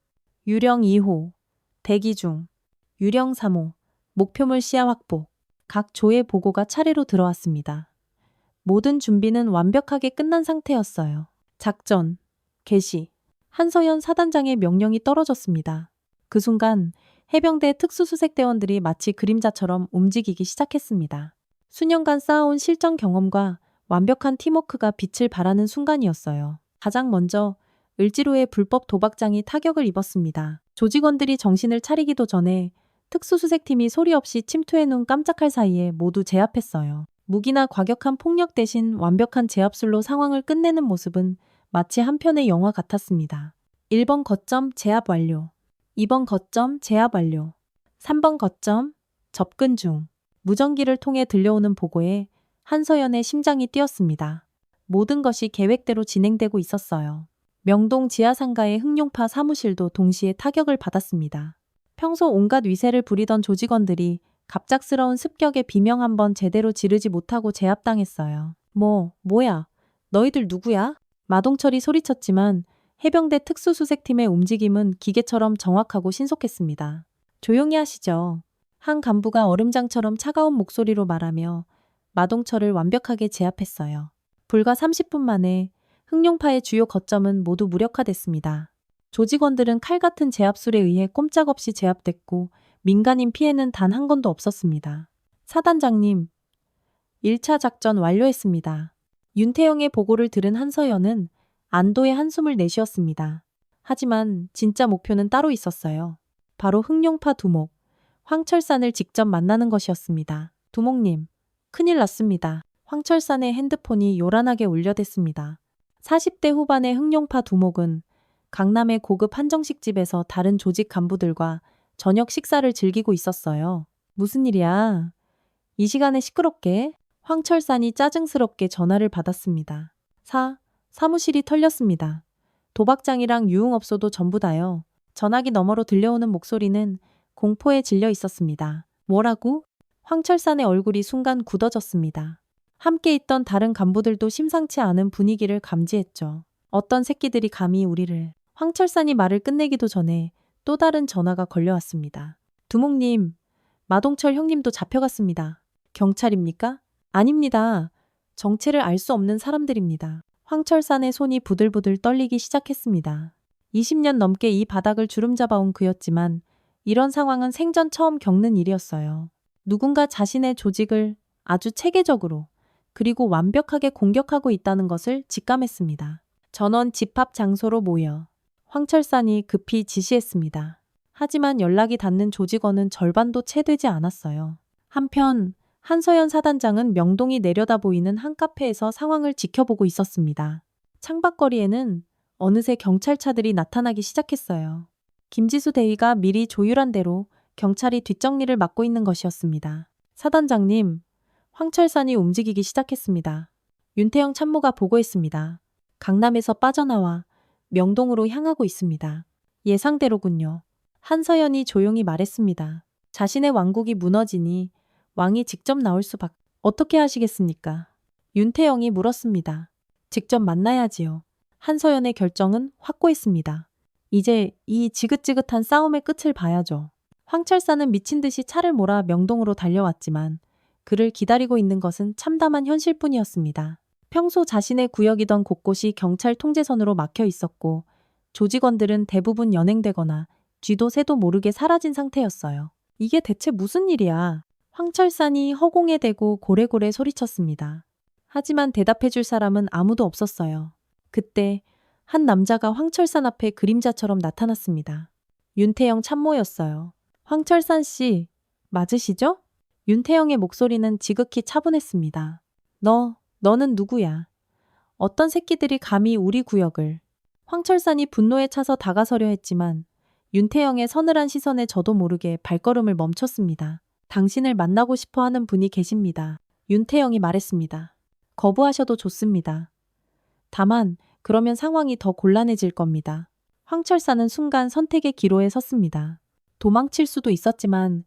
A: 유령 2호, 대기 중. 유령 3호, 목표물 시야 확보. 각 조의 보고가 차례로 들어왔습니다. 모든 준비는 완벽하게 끝난 상태였어요. 작전, 개시. 한서연 사단장의 명령이 떨어졌습니다. 그 순간 해병대 특수수색대원들이 마치 그림자처럼 움직이기 시작했습니다. 수년간 쌓아온 실전 경험과 완벽한 팀워크가 빛을 발하는 순간이었어요. 가장 먼저 을지로의 불법 도박장이 타격을 입었습니다. 조직원들이 정신을 차리기도 전에 특수수색팀이 소리 없이 침투해놓은 깜짝할 사이에 모두 제압했어요. 무기나 과격한 폭력 대신 완벽한 제압술로 상황을 끝내는 모습은 마치 한 편의 영화 같았습니다. 1번 거점 제압 완료. 2번 거점 제압 완료. 3번 거점 접근 중. 무전기를 통해 들려오는 보고에 한서연의 심장이 뛰었습니다. 모든 것이 계획대로 진행되고 있었어요. 명동 지하상가의 흑룡파 사무실도 동시에 타격을 받았습니다. 평소 온갖 위세를 부리던 조직원들이 갑작스러운 습격에 비명 한번 제대로 지르지 못하고 제압당했어요. 뭐야? 너희들 누구야? 마동철이 소리쳤지만 해병대 특수수색팀의 움직임은 기계처럼 정확하고 신속했습니다. 조용히 하시죠. 한 간부가 얼음장처럼 차가운 목소리로 말하며 마동철을 완벽하게 제압했어요. 불과 30분 만에 흑룡파의 주요 거점은 모두 무력화됐습니다. 조직원들은 칼 같은 제압술에 의해 꼼짝없이 제압됐고 민간인 피해는 단 한 건도 없었습니다. 사단장님, 1차 작전 완료했습니다. 윤태영의 보고를 들은 한서연은 안도의 한숨을 내쉬었습니다. 하지만 진짜 목표는 따로 있었어요. 바로 흑룡파 두목, 황철산을 직접 만나는 것이었습니다. 두목님, 큰일 났습니다. 황철산의 핸드폰이 요란하게 울려댔습니다. 40대 후반의 흑룡파 두목은 강남의 고급 한정식집에서 다른 조직 간부들과 저녁 식사를 즐기고 있었어요. 무슨 일이야? 이 시간에 시끄럽게? 황철산이 짜증스럽게 전화를 받았습니다. 사무실이 털렸습니다. 도박장이랑 유흥업소도 전부 다요. 전화기 너머로 들려오는 목소리는 공포에 질려 있었습니다. 뭐라고? 황철산의 얼굴이 순간 굳어졌습니다. 함께 있던 다른 간부들도 심상치 않은 분위기를 감지했죠. 어떤 새끼들이 감히 우리를 황철산이 말을 끝내기도 전에 또 다른 전화가 걸려왔습니다. 두목님, 마동철 형님도 잡혀갔습니다. 경찰입니까? 아닙니다. 정체를 알 수 없는 사람들입니다. 황철산의 손이 부들부들 떨리기 시작했습니다. 20년 넘게 이 바닥을 주름잡아온 그였지만 이런 상황은 생전 처음 겪는 일이었어요. 누군가 자신의 조직을 아주 체계적으로 그리고 완벽하게 공격하고 있다는 것을 직감했습니다. 전원 집합 장소로 모여 황철산이 급히 지시했습니다. 하지만 연락이 닿는 조직원은 절반도 채 되지 않았어요. 한편 한서연 사단장은 명동이 내려다 보이는 한 카페에서 상황을 지켜보고 있었습니다. 창밖거리에는 어느새 경찰차들이 나타나기 시작했어요. 김지수 대위가 미리 조율한 대로 경찰이 뒷정리를 맡고 있는 것이었습니다. 사단장님, 황철산이 움직이기 시작했습니다. 윤태영 참모가 보고했습니다. 강남에서 빠져나와 명동으로 향하고 있습니다. 예상대로군요. 한서연이 조용히 말했습니다. 자신의 왕국이 무너지니 왕이 직접 나올 수밖. 어떻게 하시겠습니까? 윤태영이 물었습니다. 직접 만나야지요. 한서연의 결정은 확고했습니다. 이제 이 지긋지긋한 싸움의 끝을 봐야죠. 황철산은 미친 듯이 차를 몰아 명동으로 달려왔지만 그를 기다리고 있는 것은 참담한 현실뿐이었습니다. 평소 자신의 구역이던 곳곳이 경찰 통제선으로 막혀 있었고 조직원들은 대부분 연행되거나 쥐도 새도 모르게 사라진 상태였어요. 이게 대체 무슨 일이야? 황철산이 허공에 대고 고래고래 소리쳤습니다. 하지만 대답해줄 사람은 아무도 없었어요. 그때 한 남자가 황철산 앞에 그림자처럼 나타났습니다. 윤태영 참모였어요. 황철산 씨, 맞으시죠? 윤태영의 목소리는 지극히 차분했습니다. 너는 누구야? 어떤 새끼들이 감히 우리 구역을. 황철산이 분노에 차서 다가서려 했지만 윤태영의 서늘한 시선에 저도 모르게 발걸음을 멈췄습니다. 당신을 만나고 싶어 하는 분이 계십니다. 윤태영이 말했습니다. 거부하셔도 좋습니다. 다만 그러면 상황이 더 곤란해질 겁니다. 황철산은 순간 선택의 기로에 섰습니다. 도망칠 수도 있었지만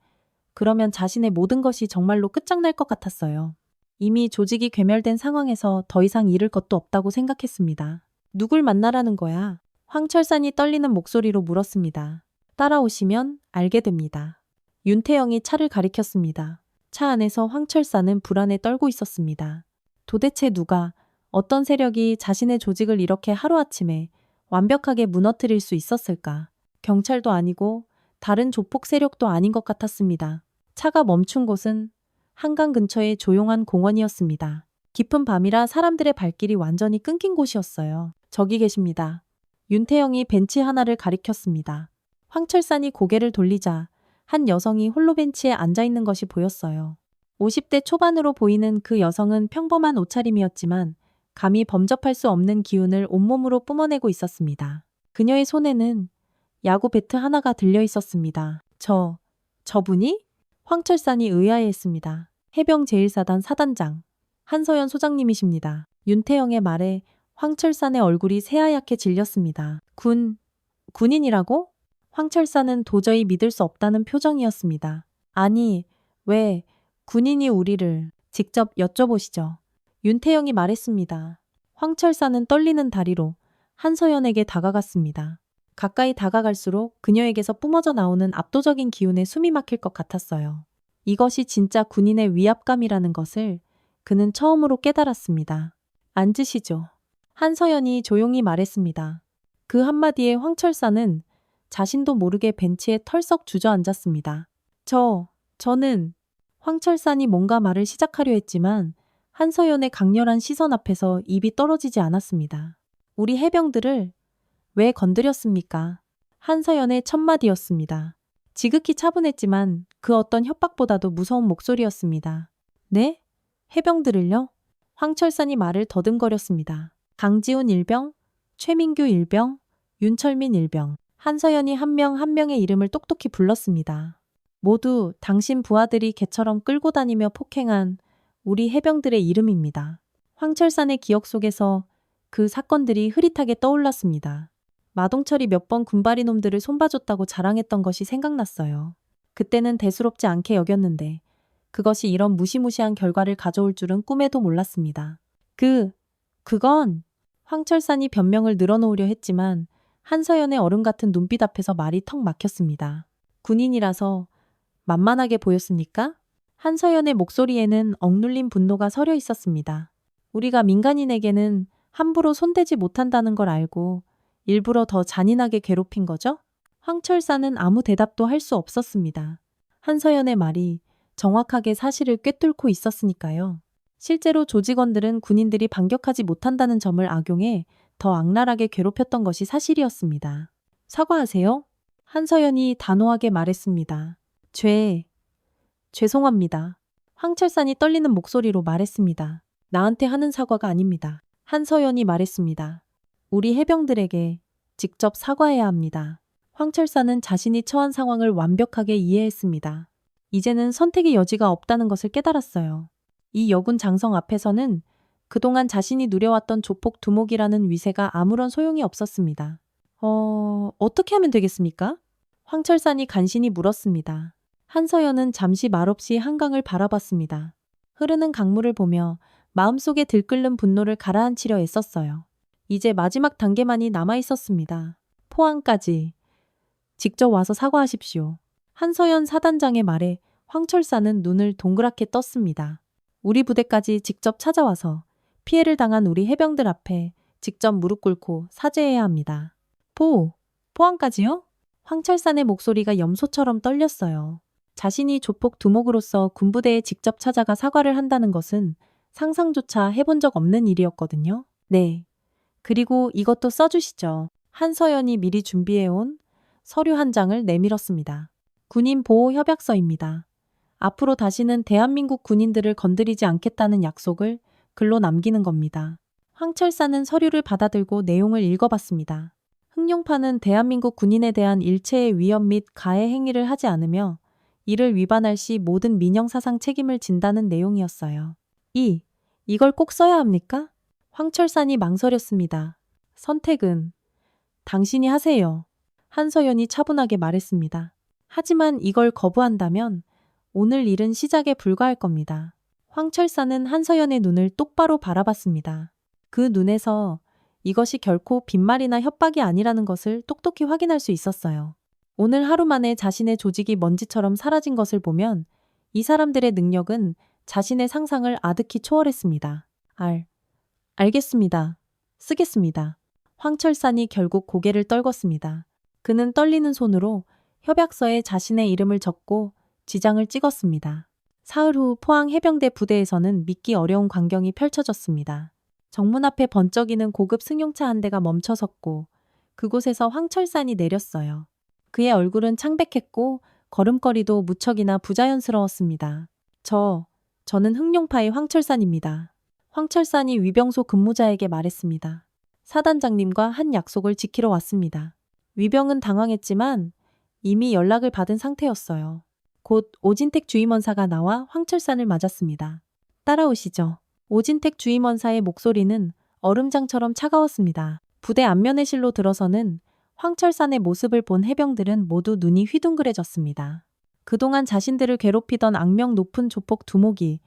A: 그러면 자신의 모든 것이 정말로 끝장날 것 같았어요. 이미 조직이 괴멸된 상황에서 더 이상 잃을 것도 없다고 생각했습니다. 누굴 만나라는 거야? 황철산이 떨리는 목소리로 물었습니다. 따라오시면 알게 됩니다. 윤태영이 차를 가리켰습니다. 차 안에서 황철산은 불안에 떨고 있었습니다. 도대체 누가, 어떤 세력이 자신의 조직을 이렇게 하루아침에 완벽하게 무너뜨릴 수 있었을까? 경찰도 아니고 다른 조폭 세력도 아닌 것 같았습니다. 차가 멈춘 곳은 한강 근처의 조용한 공원이었습니다. 깊은 밤이라 사람들의 발길이 완전히 끊긴 곳이었어요. 저기 계십니다. 윤태영이 벤치 하나를 가리켰습니다. 황철산이 고개를 돌리자 한 여성이 홀로 벤치에 앉아있는 것이 보였어요. 50대 초반으로 보이는 그 여성은 평범한 옷차림이었지만 감히 범접할 수 없는 기운을 온몸으로 뿜어내고 있었습니다. 그녀의 손에는 야구 배트 하나가 들려 있었습니다. 저분이? 황철산이 의아해했습니다. 해병 제1사단 사단장 한서연 소장님이십니다. 윤태영의 말에 황철산의 얼굴이 새하얗게 질렸습니다. 군인이라고? 황철산은 도저히 믿을 수 없다는 표정이었습니다. 아니, 왜 군인이 우리를 직접 여쭤보시죠. 윤태영이 말했습니다. 황철산은 떨리는 다리로 한서연에게 다가갔습니다. 가까이 다가갈수록 그녀에게서 뿜어져 나오는 압도적인 기운에 숨이 막힐 것 같았어요. 이것이 진짜 군인의 위압감이라는 것을 그는 처음으로 깨달았습니다. 앉으시죠. 한서연이 조용히 말했습니다. 그 한마디에 황철산은 자신도 모르게 벤치에 털썩 주저앉았습니다. 저는 황철산이 뭔가 말을 시작하려 했지만 한서연의 강렬한 시선 앞에서 입이 떨어지지 않았습니다. 우리 해병들을 왜 건드렸습니까? 한서연의 첫마디였습니다. 지극히 차분했지만 그 어떤 협박보다도 무서운 목소리였습니다. 네? 해병들을요? 황철산이 말을 더듬거렸습니다. 강지훈 일병, 최민규 일병, 윤철민 일병. 한서연이 한 명 한 명의 이름을 똑똑히 불렀습니다. 모두 당신 부하들이 개처럼 끌고 다니며 폭행한 우리 해병들의 이름입니다. 황철산의 기억 속에서 그 사건들이 흐릿하게 떠올랐습니다. 마동철이 몇 번 군바리 놈들을 손봐줬다고 자랑했던 것이 생각났어요. 그때는 대수롭지 않게 여겼는데 그것이 이런 무시무시한 결과를 가져올 줄은 꿈에도 몰랐습니다. 그건 황철산이 변명을 늘어놓으려 했지만 한서연의 얼음 같은 눈빛 앞에서 말이 턱 막혔습니다. 군인이라서 만만하게 보였습니까? 한서연의 목소리에는 억눌린 분노가 서려 있었습니다. 우리가 민간인에게는 함부로 손대지 못한다는 걸 알고 일부러 더 잔인하게 괴롭힌 거죠? 황철사는 아무 대답도 할 수 없었습니다. 한서연의 말이 정확하게 사실을 꿰뚫고 있었으니까요. 실제로 조직원들은 군인들이 반격하지 못한다는 점을 악용해 더 악랄하게 괴롭혔던 것이 사실이었습니다. 사과하세요. 한서연이 단호하게 말했습니다. 죄송합니다. 황철산이 떨리는 목소리로 말했습니다. 나한테 하는 사과가 아닙니다. 한서연이 말했습니다. 우리 해병들에게 직접 사과해야 합니다. 황철산은 자신이 처한 상황을 완벽하게 이해했습니다. 이제는 선택의 여지가 없다는 것을 깨달았어요. 이 여군 장성 앞에서는 그동안 자신이 누려왔던 조폭 두목이라는 위세가 아무런 소용이 없었습니다. 어떻게 하면 되겠습니까? 황철산이 간신히 물었습니다. 한서연은 잠시 말없이 한강을 바라봤습니다. 흐르는 강물을 보며 마음속에 들끓는 분노를 가라앉히려 애썼어요. 이제 마지막 단계만이 남아있었습니다. 포항까지 직접 와서 사과하십시오. 한서연 사단장의 말에 황철산은 눈을 동그랗게 떴습니다. 우리 부대까지 직접 찾아와서 피해를 당한 우리 해병들 앞에 직접 무릎 꿇고 사죄해야 합니다. 포항까지요? 황철산의 목소리가 염소처럼 떨렸어요. 자신이 조폭 두목으로서 군부대에 직접 찾아가 사과를 한다는 것은 상상조차 해본 적 없는 일이었거든요. 네. 그리고 이것도 써주시죠. 한서연이 미리 준비해온 서류 한 장을 내밀었습니다. 군인 보호 협약서입니다. 앞으로 다시는 대한민국 군인들을 건드리지 않겠다는 약속을 글로 남기는 겁니다. 황철사는 서류를 받아들고 내용을 읽어봤습니다. 흑룡파는 대한민국 군인에 대한 일체의 위협 및 가해 행위를 하지 않으며 이를 위반할 시 모든 민형사상 책임을 진다는 내용이었어요. 이걸 꼭 써야 합니까? 황철산이 망설였습니다. 선택은 당신이 하세요. 한서연이 차분하게 말했습니다. 하지만 이걸 거부한다면 오늘 일은 시작에 불과할 겁니다. 황철사는 한서연의 눈을 똑바로 바라봤습니다. 그 눈에서 이것이 결코 빈말이나 협박이 아니라는 것을 똑똑히 확인할 수 있었어요. 오늘 하루 만에 자신의 조직이 먼지처럼 사라진 것을 보면 이 사람들의 능력은 자신의 상상을 아득히 초월했습니다. 알겠습니다. 쓰겠습니다. 황철산이 결국 고개를 떨궜습니다. 그는 떨리는 손으로 협약서에 자신의 이름을 적고 지장을 찍었습니다. 사흘 후 포항 해병대 부대에서는 믿기 어려운 광경이 펼쳐졌습니다. 정문 앞에 번쩍이는 고급 승용차 한 대가 멈춰섰고 그곳에서 황철산이 내렸어요. 그의 얼굴은 창백했고 걸음걸이도 무척이나 부자연스러웠습니다. 저는 흑룡파의 황철산입니다. 황철산이 위병소 근무자에게 말했습니다. 사단장님과 한 약속을 지키러 왔습니다. 위병은 당황했지만 이미 연락을 받은 상태였어요. 곧 오진택 주임원사가 나와 황철산을 맞았습니다. 따라오시죠. 오진택 주임원사의 목소리는 얼음장처럼 차가웠습니다. 부대 안면회실로 들어서는 황철산의 모습을 본 해병들은 모두 눈이 휘둥그레졌습니다. 그동안 자신들을 괴롭히던 악명 높은 조폭 두목이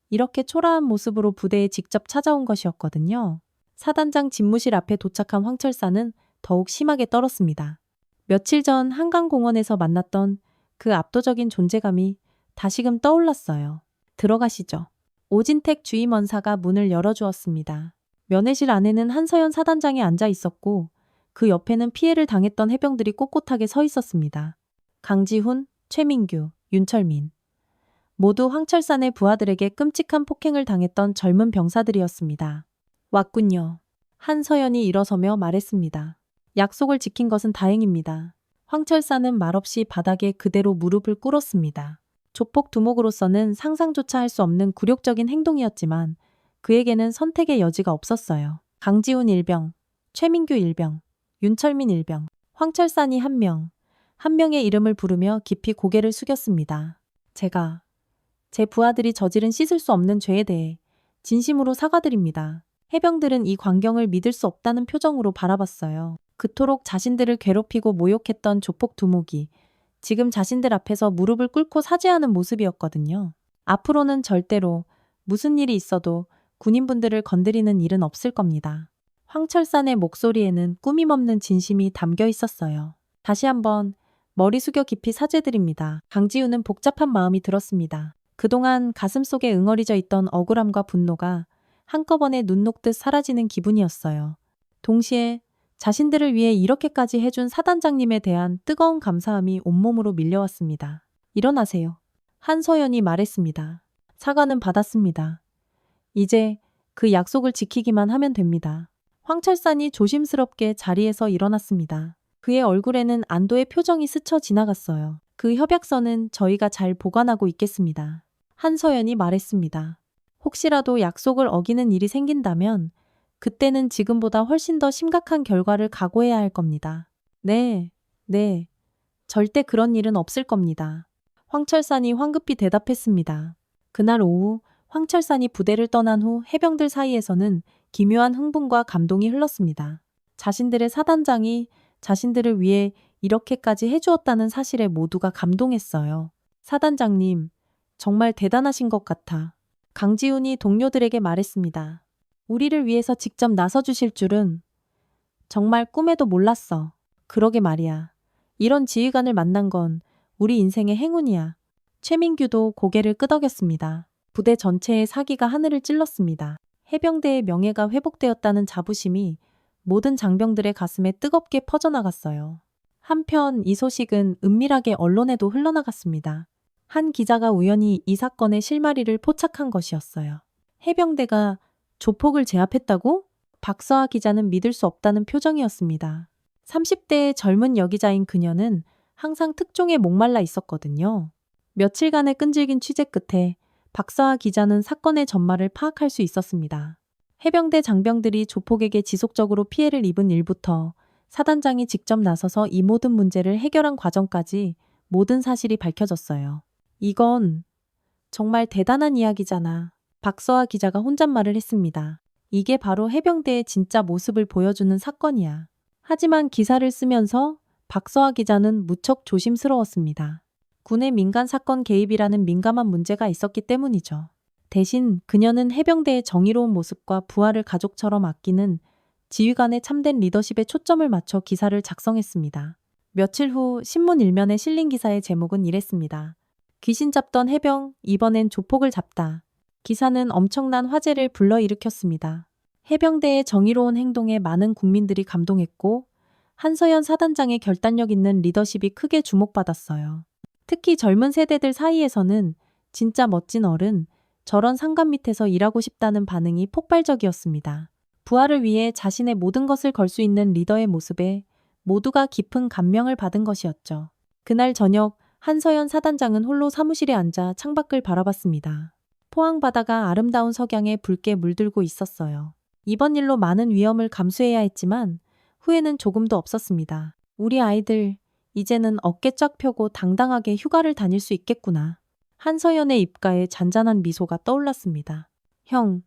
A: 이렇게 초라한 모습으로 부대에 직접 찾아온 것이었거든요. 사단장 집무실 앞에 도착한 황철산은 더욱 심하게 떨었습니다. 며칠 전 한강공원에서 만났던 그 압도적인 존재감이 다시금 떠올랐어요. 들어가시죠. 오진택 주임원사가 문을 열어주었습니다. 면회실 안에는 한서연 사단장이 앉아 있었고 그 옆에는 피해를 당했던 해병들이 꼿꼿하게 서 있었습니다. 강지훈, 최민규, 윤철민. 모두 황철산의 부하들에게 끔찍한 폭행을 당했던 젊은 병사들이었습니다. 왔군요. 한서연이 일어서며 말했습니다. 약속을 지킨 것은 다행입니다. 황철산은 말없이 바닥에 그대로 무릎을 꿇었습니다. 조폭 두목으로서는 상상조차 할 수 없는 굴욕적인 행동이었지만 그에게는 선택의 여지가 없었어요. 강지훈 일병, 최민규 일병, 윤철민 일병, 황철산이 한 명의 이름을 부르며 깊이 고개를 숙였습니다. 제 부하들이 저지른 씻을 수 없는 죄에 대해 진심으로 사과드립니다. 해병들은 이 광경을 믿을 수 없다는 표정으로 바라봤어요. 그토록 자신들을 괴롭히고 모욕했던 조폭 두목이 지금 자신들 앞에서 무릎을 꿇고 사죄하는 모습이었거든요. 앞으로는 절대로 무슨 일이 있어도 군인분들을 건드리는 일은 없을 겁니다. 황철산의 목소리에는 꾸밈없는 진심이 담겨 있었어요. 다시 한번 머리 숙여 깊이 사죄드립니다. 강지우는 복잡한 마음이 들었습니다. 그동안 가슴속에 응어리져 있던 억울함과 분노가 한꺼번에 눈 녹듯 사라지는 기분이었어요. 동시에 자신들을 위해 이렇게까지 해준 사단장님에 대한 뜨거운 감사함이 온몸으로 밀려왔습니다. 일어나세요. 한서연이 말했습니다. 사과는 받았습니다. 이제 그 약속을 지키기만 하면 됩니다. 황철산이 조심스럽게 자리에서 일어났습니다. 그의 얼굴에는 안도의 표정이 스쳐 지나갔어요. 그 협약서는 저희가 잘 보관하고 있겠습니다. 한서연이 말했습니다. 혹시라도 약속을 어기는 일이 생긴다면 그때는 지금보다 훨씬 더 심각한 결과를 각오해야 할 겁니다. 네, 절대 그런 일은 없을 겁니다. 황철산이 황급히 대답했습니다. 그날 오후 황철산이 부대를 떠난 후 해병들 사이에서는 기묘한 흥분과 감동이 흘렀습니다. 자신들의 사단장이 자신들을 위해 이렇게까지 해주었다는 사실에 모두가 감동했어요. 사단장님, 정말 대단하신 것 같아. 강지훈이 동료들에게 말했습니다. 우리를 위해서 직접 나서주실 줄은 정말 꿈에도 몰랐어. 그러게 말이야. 이런 지휘관을 만난 건 우리 인생의 행운이야. 최민규도 고개를 끄덕였습니다. 부대 전체의 사기가 하늘을 찔렀습니다. 해병대의 명예가 회복되었다는 자부심이 모든 장병들의 가슴에 뜨겁게 퍼져나갔어요. 한편 이 소식은 은밀하게 언론에도 흘러나갔습니다. 한 기자가 우연히 이 사건의 실마리를 포착한 것이었어요. 해병대가 조폭을 제압했다고? 박서아 기자는 믿을 수 없다는 표정이었습니다. 30대의 젊은 여기자인 그녀는 항상 특종에 목말라 있었거든요. 며칠간의 끈질긴 취재 끝에 박서아 기자는 사건의 전말을 파악할 수 있었습니다. 해병대 장병들이 조폭에게 지속적으로 피해를 입은 일부터 사단장이 직접 나서서 이 모든 문제를 해결한 과정까지 모든 사실이 밝혀졌어요. 이건 정말 대단한 이야기잖아. 박서아 기자가 혼잣말을 했습니다. 이게 바로 해병대의 진짜 모습을 보여주는 사건이야. 하지만 기사를 쓰면서 박서아 기자는 무척 조심스러웠습니다. 군의 민간 사건 개입이라는 민감한 문제가 있었기 때문이죠. 대신 그녀는 해병대의 정의로운 모습과 부하를 가족처럼 아끼는 지휘관의 참된 리더십에 초점을 맞춰 기사를 작성했습니다. 며칠 후 신문 일면에 실린 기사의 제목은 이랬습니다. 귀신 잡던 해병, 이번엔 조폭을 잡다. 기사는 엄청난 화제를 불러일으켰습니다. 해병대의 정의로운 행동에 많은 국민들이 감동했고 한서연 사단장의 결단력 있는 리더십이 크게 주목받았어요. 특히 젊은 세대들 사이에서는 진짜 멋진 어른, 저런 상관 밑에서 일하고 싶다는 반응이 폭발적이었습니다. 부하를 위해 자신의 모든 것을 걸 수 있는 리더의 모습에 모두가 깊은 감명을 받은 것이었죠. 그날 저녁 한서연 사단장은 홀로 사무실에 앉아 창밖을 바라봤습니다. 포항 바다가 아름다운 석양에 붉게 물들고 있었어요. 이번 일로 많은 위험을 감수해야 했지만 후회는 조금도 없었습니다. 우리 아이들 이제는 어깨 쫙 펴고 당당하게 휴가를 다닐 수 있겠구나. 한서연의 입가에 잔잔한 미소가 떠올랐습니다. 형,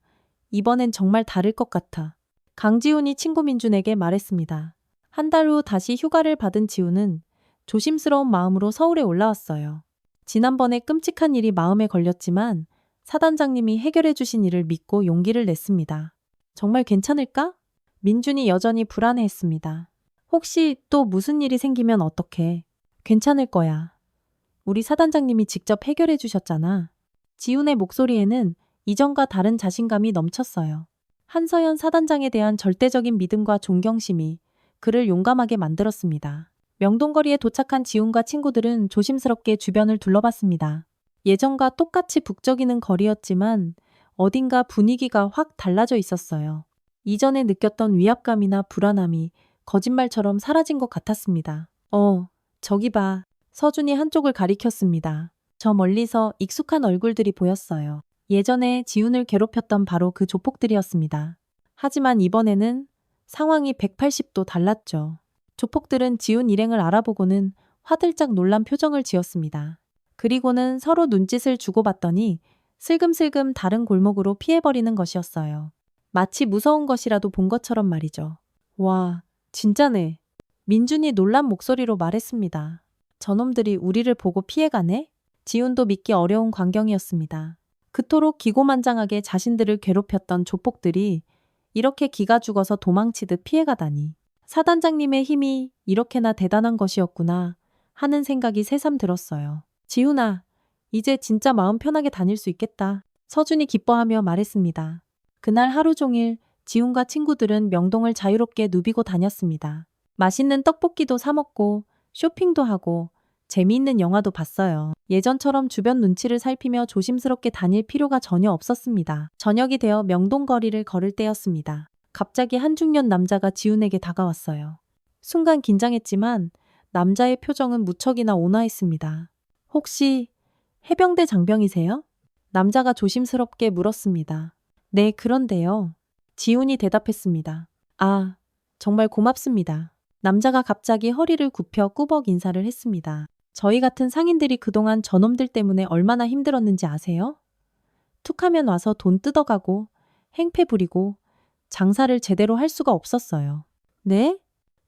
A: 이번엔 정말 다를 것 같아. 강지훈이 친구 민준에게 말했습니다. 한 달 후 다시 휴가를 받은 지훈은 조심스러운 마음으로 서울에 올라왔어요. 지난번에 끔찍한 일이 마음에 걸렸지만 사단장님이 해결해 주신 일을 믿고 용기를 냈습니다. 정말 괜찮을까? 민준이 여전히 불안해했습니다. 혹시 또 무슨 일이 생기면 어떡해? 괜찮을 거야. 우리 사단장님이 직접 해결해 주셨잖아. 지훈의 목소리에는 이전과 다른 자신감이 넘쳤어요. 한서연 사단장에 대한 절대적인 믿음과 존경심이 그를 용감하게 만들었습니다. 명동거리에 도착한 지훈과 친구들은 조심스럽게 주변을 둘러봤습니다. 예전과 똑같이 북적이는 거리였지만 어딘가 분위기가 확 달라져 있었어요. 이전에 느꼈던 위압감이나 불안함이 거짓말처럼 사라진 것 같았습니다. 저기 봐. 서준이 한쪽을 가리켰습니다. 저 멀리서 익숙한 얼굴들이 보였어요. 예전에 지훈을 괴롭혔던 바로 그 조폭들이었습니다. 하지만 이번에는 상황이 180도 달랐죠. 조폭들은 지훈 일행을 알아보고는 화들짝 놀란 표정을 지었습니다. 그리고는 서로 눈짓을 주고받더니 슬금슬금 다른 골목으로 피해버리는 것이었어요. 마치 무서운 것이라도 본 것처럼 말이죠. 와, 진짜네. 민준이 놀란 목소리로 말했습니다. 저놈들이 우리를 보고 피해가네? 지훈도 믿기 어려운 광경이었습니다. 그토록 기고만장하게 자신들을 괴롭혔던 조폭들이 이렇게 기가 죽어서 도망치듯 피해가다니. 사단장님의 힘이 이렇게나 대단한 것이었구나 하는 생각이 새삼 들었어요. 지훈아, 이제 진짜 마음 편하게 다닐 수 있겠다. 서준이 기뻐하며 말했습니다. 그날 하루 종일 지훈과 친구들은 명동을 자유롭게 누비고 다녔습니다. 맛있는 떡볶이도 사 먹고 쇼핑도 하고 재미있는 영화도 봤어요. 예전처럼 주변 눈치를 살피며 조심스럽게 다닐 필요가 전혀 없었습니다. 저녁이 되어 명동 거리를 걸을 때였습니다. 갑자기 한 중년 남자가 지훈에게 다가왔어요. 순간 긴장했지만 남자의 표정은 무척이나 온화했습니다. 혹시 해병대 장병이세요? 남자가 조심스럽게 물었습니다. 네, 그런데요. 지훈이 대답했습니다. 아, 정말 고맙습니다. 남자가 갑자기 허리를 굽혀 꾸벅 인사를 했습니다. 저희 같은 상인들이 그동안 저놈들 때문에 얼마나 힘들었는지 아세요? 툭하면 와서 돈 뜯어가고 행패 부리고 장사를 제대로 할 수가 없었어요. 네?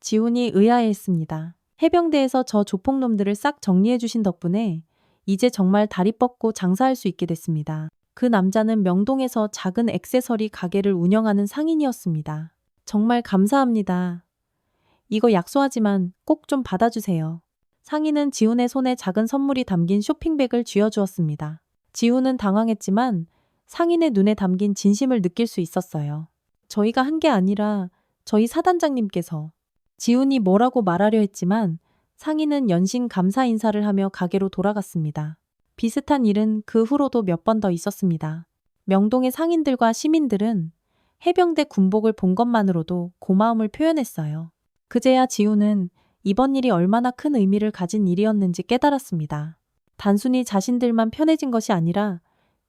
A: 지훈이 의아해했습니다. 해병대에서 저 조폭놈들을 싹 정리해 주신 덕분에 이제 정말 다리 뻗고 장사할 수 있게 됐습니다. 그 남자는 명동에서 작은 액세서리 가게를 운영하는 상인이었습니다. 정말 감사합니다. 이거 약소하지만 꼭 좀 받아주세요. 상인은 지훈의 손에 작은 선물이 담긴 쇼핑백을 쥐어주었습니다. 지훈은 당황했지만 상인의 눈에 담긴 진심을 느낄 수 있었어요. 저희가 한 게 아니라 저희 사단장님께서. 지훈이 뭐라고 말하려 했지만 상인은 연신 감사 인사를 하며 가게로 돌아갔습니다. 비슷한 일은 그 후로도 몇 번 더 있었습니다. 명동의 상인들과 시민들은 해병대 군복을 본 것만으로도 고마움을 표현했어요. 그제야 지훈은 이번 일이 얼마나 큰 의미를 가진 일이었는지 깨달았습니다. 단순히 자신들만 편해진 것이 아니라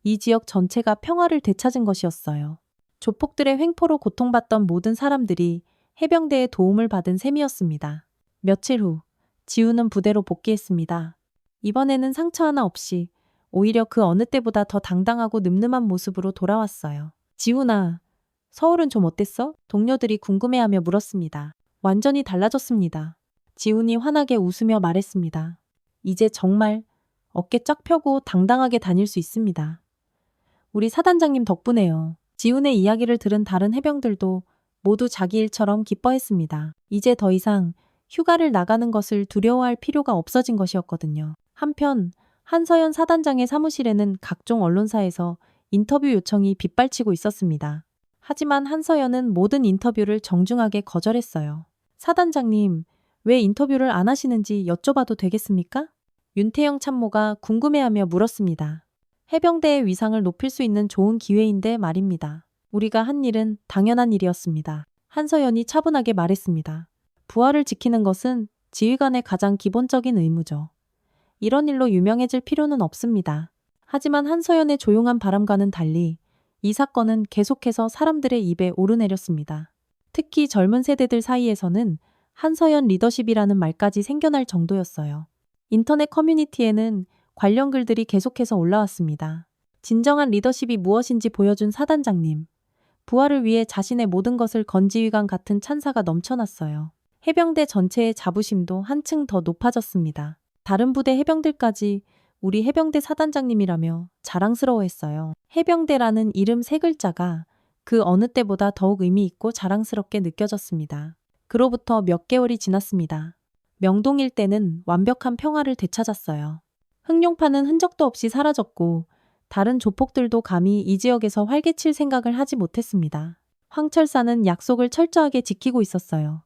A: 이 지역 전체가 평화를 되찾은 것이었어요. 조폭들의 횡포로 고통받던 모든 사람들이 해병대의 도움을 받은 셈이었습니다. 며칠 후 지훈은 부대로 복귀했습니다. 이번에는 상처 하나 없이 오히려 그 어느 때보다 더 당당하고 늠름한 모습으로 돌아왔어요. 지훈아, 서울은 좀 어땠어? 동료들이 궁금해하며 물었습니다. 완전히 달라졌습니다. 지훈이 환하게 웃으며 말했습니다. 이제 정말 어깨 쫙 펴고 당당하게 다닐 수 있습니다. 우리 사단장님 덕분에요. 지훈의 이야기를 들은 다른 해병들도 모두 자기 일처럼 기뻐했습니다. 이제 더 이상 휴가를 나가는 것을 두려워할 필요가 없어진 것이었거든요. 한편 한서연 사단장의 사무실에는 각종 언론사에서 인터뷰 요청이 빗발치고 있었습니다. 하지만 한서연은 모든 인터뷰를 정중하게 거절했어요. 사단장님, 왜 인터뷰를 안 하시는지 여쭤봐도 되겠습니까? 윤태영 참모가 궁금해하며 물었습니다. 해병대의 위상을 높일 수 있는 좋은 기회인데 말입니다. 우리가 한 일은 당연한 일이었습니다. 한서연이 차분하게 말했습니다. 부하를 지키는 것은 지휘관의 가장 기본적인 의무죠. 이런 일로 유명해질 필요는 없습니다. 하지만 한서연의 조용한 바람과는 달리 이 사건은 계속해서 사람들의 입에 오르내렸습니다. 특히 젊은 세대들 사이에서는 한서연 리더십이라는 말까지 생겨날 정도였어요. 인터넷 커뮤니티에는 관련 글들이 계속해서 올라왔습니다. 진정한 리더십이 무엇인지 보여준 사단장님. 부하를 위해 자신의 모든 것을 건 지휘관 같은 찬사가 넘쳐났어요. 해병대 전체의 자부심도 한층 더 높아졌습니다. 다른 부대 해병들까지 우리 해병대 사단장님이라며 자랑스러워했어요. 해병대라는 이름 세 글자가 그 어느 때보다 더욱 의미 있고 자랑스럽게 느껴졌습니다. 그로부터 몇 개월이 지났습니다. 명동 일대는 완벽한 평화를 되찾았어요. 흑룡파는 흔적도 없이 사라졌고 다른 조폭들도 감히 이 지역에서 활개칠 생각을 하지 못했습니다. 황철사는 약속을 철저하게 지키고 있었어요.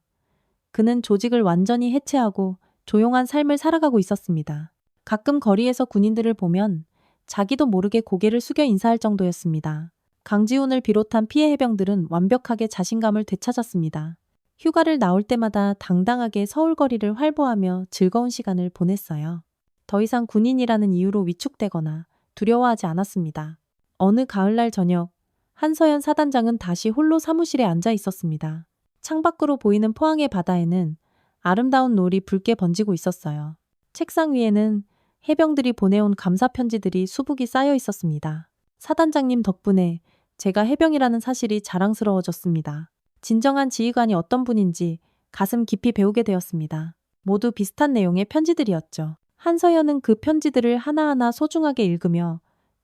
A: 그는 조직을 완전히 해체하고 조용한 삶을 살아가고 있었습니다. 가끔 거리에서 군인들을 보면 자기도 모르게 고개를 숙여 인사할 정도였습니다. 강지훈을 비롯한 피해 해병들은 완벽하게 자신감을 되찾았습니다. 휴가를 나올 때마다 당당하게 서울 거리를 활보하며 즐거운 시간을 보냈어요. 더 이상 군인이라는 이유로 위축되거나 두려워하지 않았습니다. 어느 가을날 저녁, 한서연 사단장은 다시 홀로 사무실에 앉아 있었습니다. 창밖으로 보이는 포항의 바다에는 아름다운 노을이 붉게 번지고 있었어요. 책상 위에는 해병들이 보내온 감사 편지들이 수북이 쌓여 있었습니다. 사단장님 덕분에 제가 해병이라는 사실이 자랑스러워졌습니다. 진정한 지휘관이 어떤 분인지 가슴 깊이 배우게 되었습니다. 모두 비슷한 내용의 편지들이었죠. 한서연은 그 편지들을 하나하나 소중하게 읽으며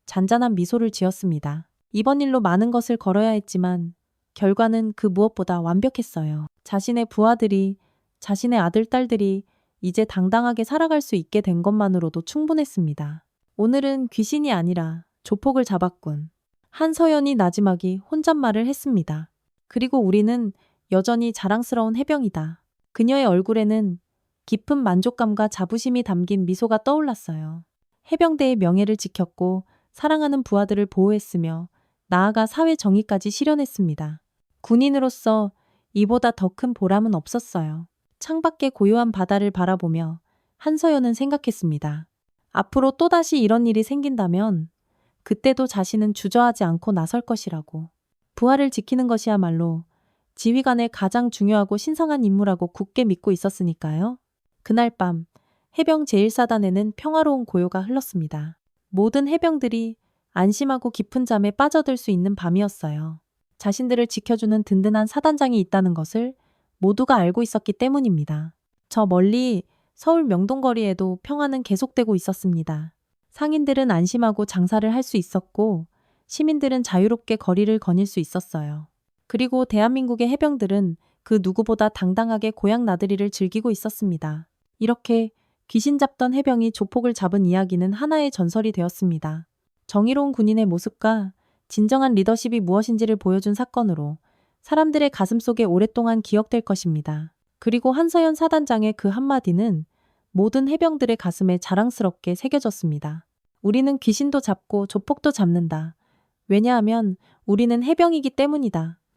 A: 잔잔한 미소를 지었습니다. 이번 일로 많은 것을 걸어야 했지만 결과는 그 무엇보다 완벽했어요. 자신의 부하들이, 자신의 아들, 딸들이 이제 당당하게 살아갈 수 있게 된 것만으로도 충분했습니다. 오늘은 귀신이 아니라 조폭을 잡았군. 한서연이 나지막이 혼잣말을 했습니다. 그리고 우리는 여전히 자랑스러운 해병이다. 그녀의 얼굴에는 깊은 만족감과 자부심이 담긴 미소가 떠올랐어요. 해병대의 명예를 지켰고 사랑하는 부하들을 보호했으며 나아가 사회 정의까지 실현했습니다. 군인으로서 이보다 더 큰 보람은 없었어요. 창밖의 고요한 바다를 바라보며 한서연은 생각했습니다. 앞으로 또다시 이런 일이 생긴다면 그때도 자신은 주저하지 않고 나설 것이라고. 부하를 지키는 것이야말로 지휘관의 가장 중요하고 신성한 임무라고 굳게 믿고 있었으니까요. 그날 밤 해병 제1사단에는 평화로운 고요가 흘렀습니다. 모든 해병들이 안심하고 깊은 잠에 빠져들 수 있는 밤이었어요. 자신들을 지켜주는 든든한 사단장이 있다는 것을 모두가 알고 있었기 때문입니다. 저 멀리 서울 명동거리에도 평화는 계속되고 있었습니다. 상인들은 안심하고 장사를 할 수 있었고 시민들은 자유롭게 거리를 거닐 수 있었어요. 그리고 대한민국의 해병들은 그 누구보다 당당하게 고향 나들이를 즐기고 있었습니다. 이렇게 귀신 잡던 해병이 조폭을 잡은 이야기는 하나의 전설이 되었습니다. 정의로운 군인의 모습과 진정한 리더십이 무엇인지를 보여준 사건으로 사람들의 가슴 속에 오랫동안 기억될 것입니다. 그리고 한서연 사단장의 그 한마디는 모든 해병들의 가슴에 자랑스럽게 새겨졌습니다. 우리는 귀신도 잡고 조폭도 잡는다. 왜냐하면 우리는 해병이기 때문이다.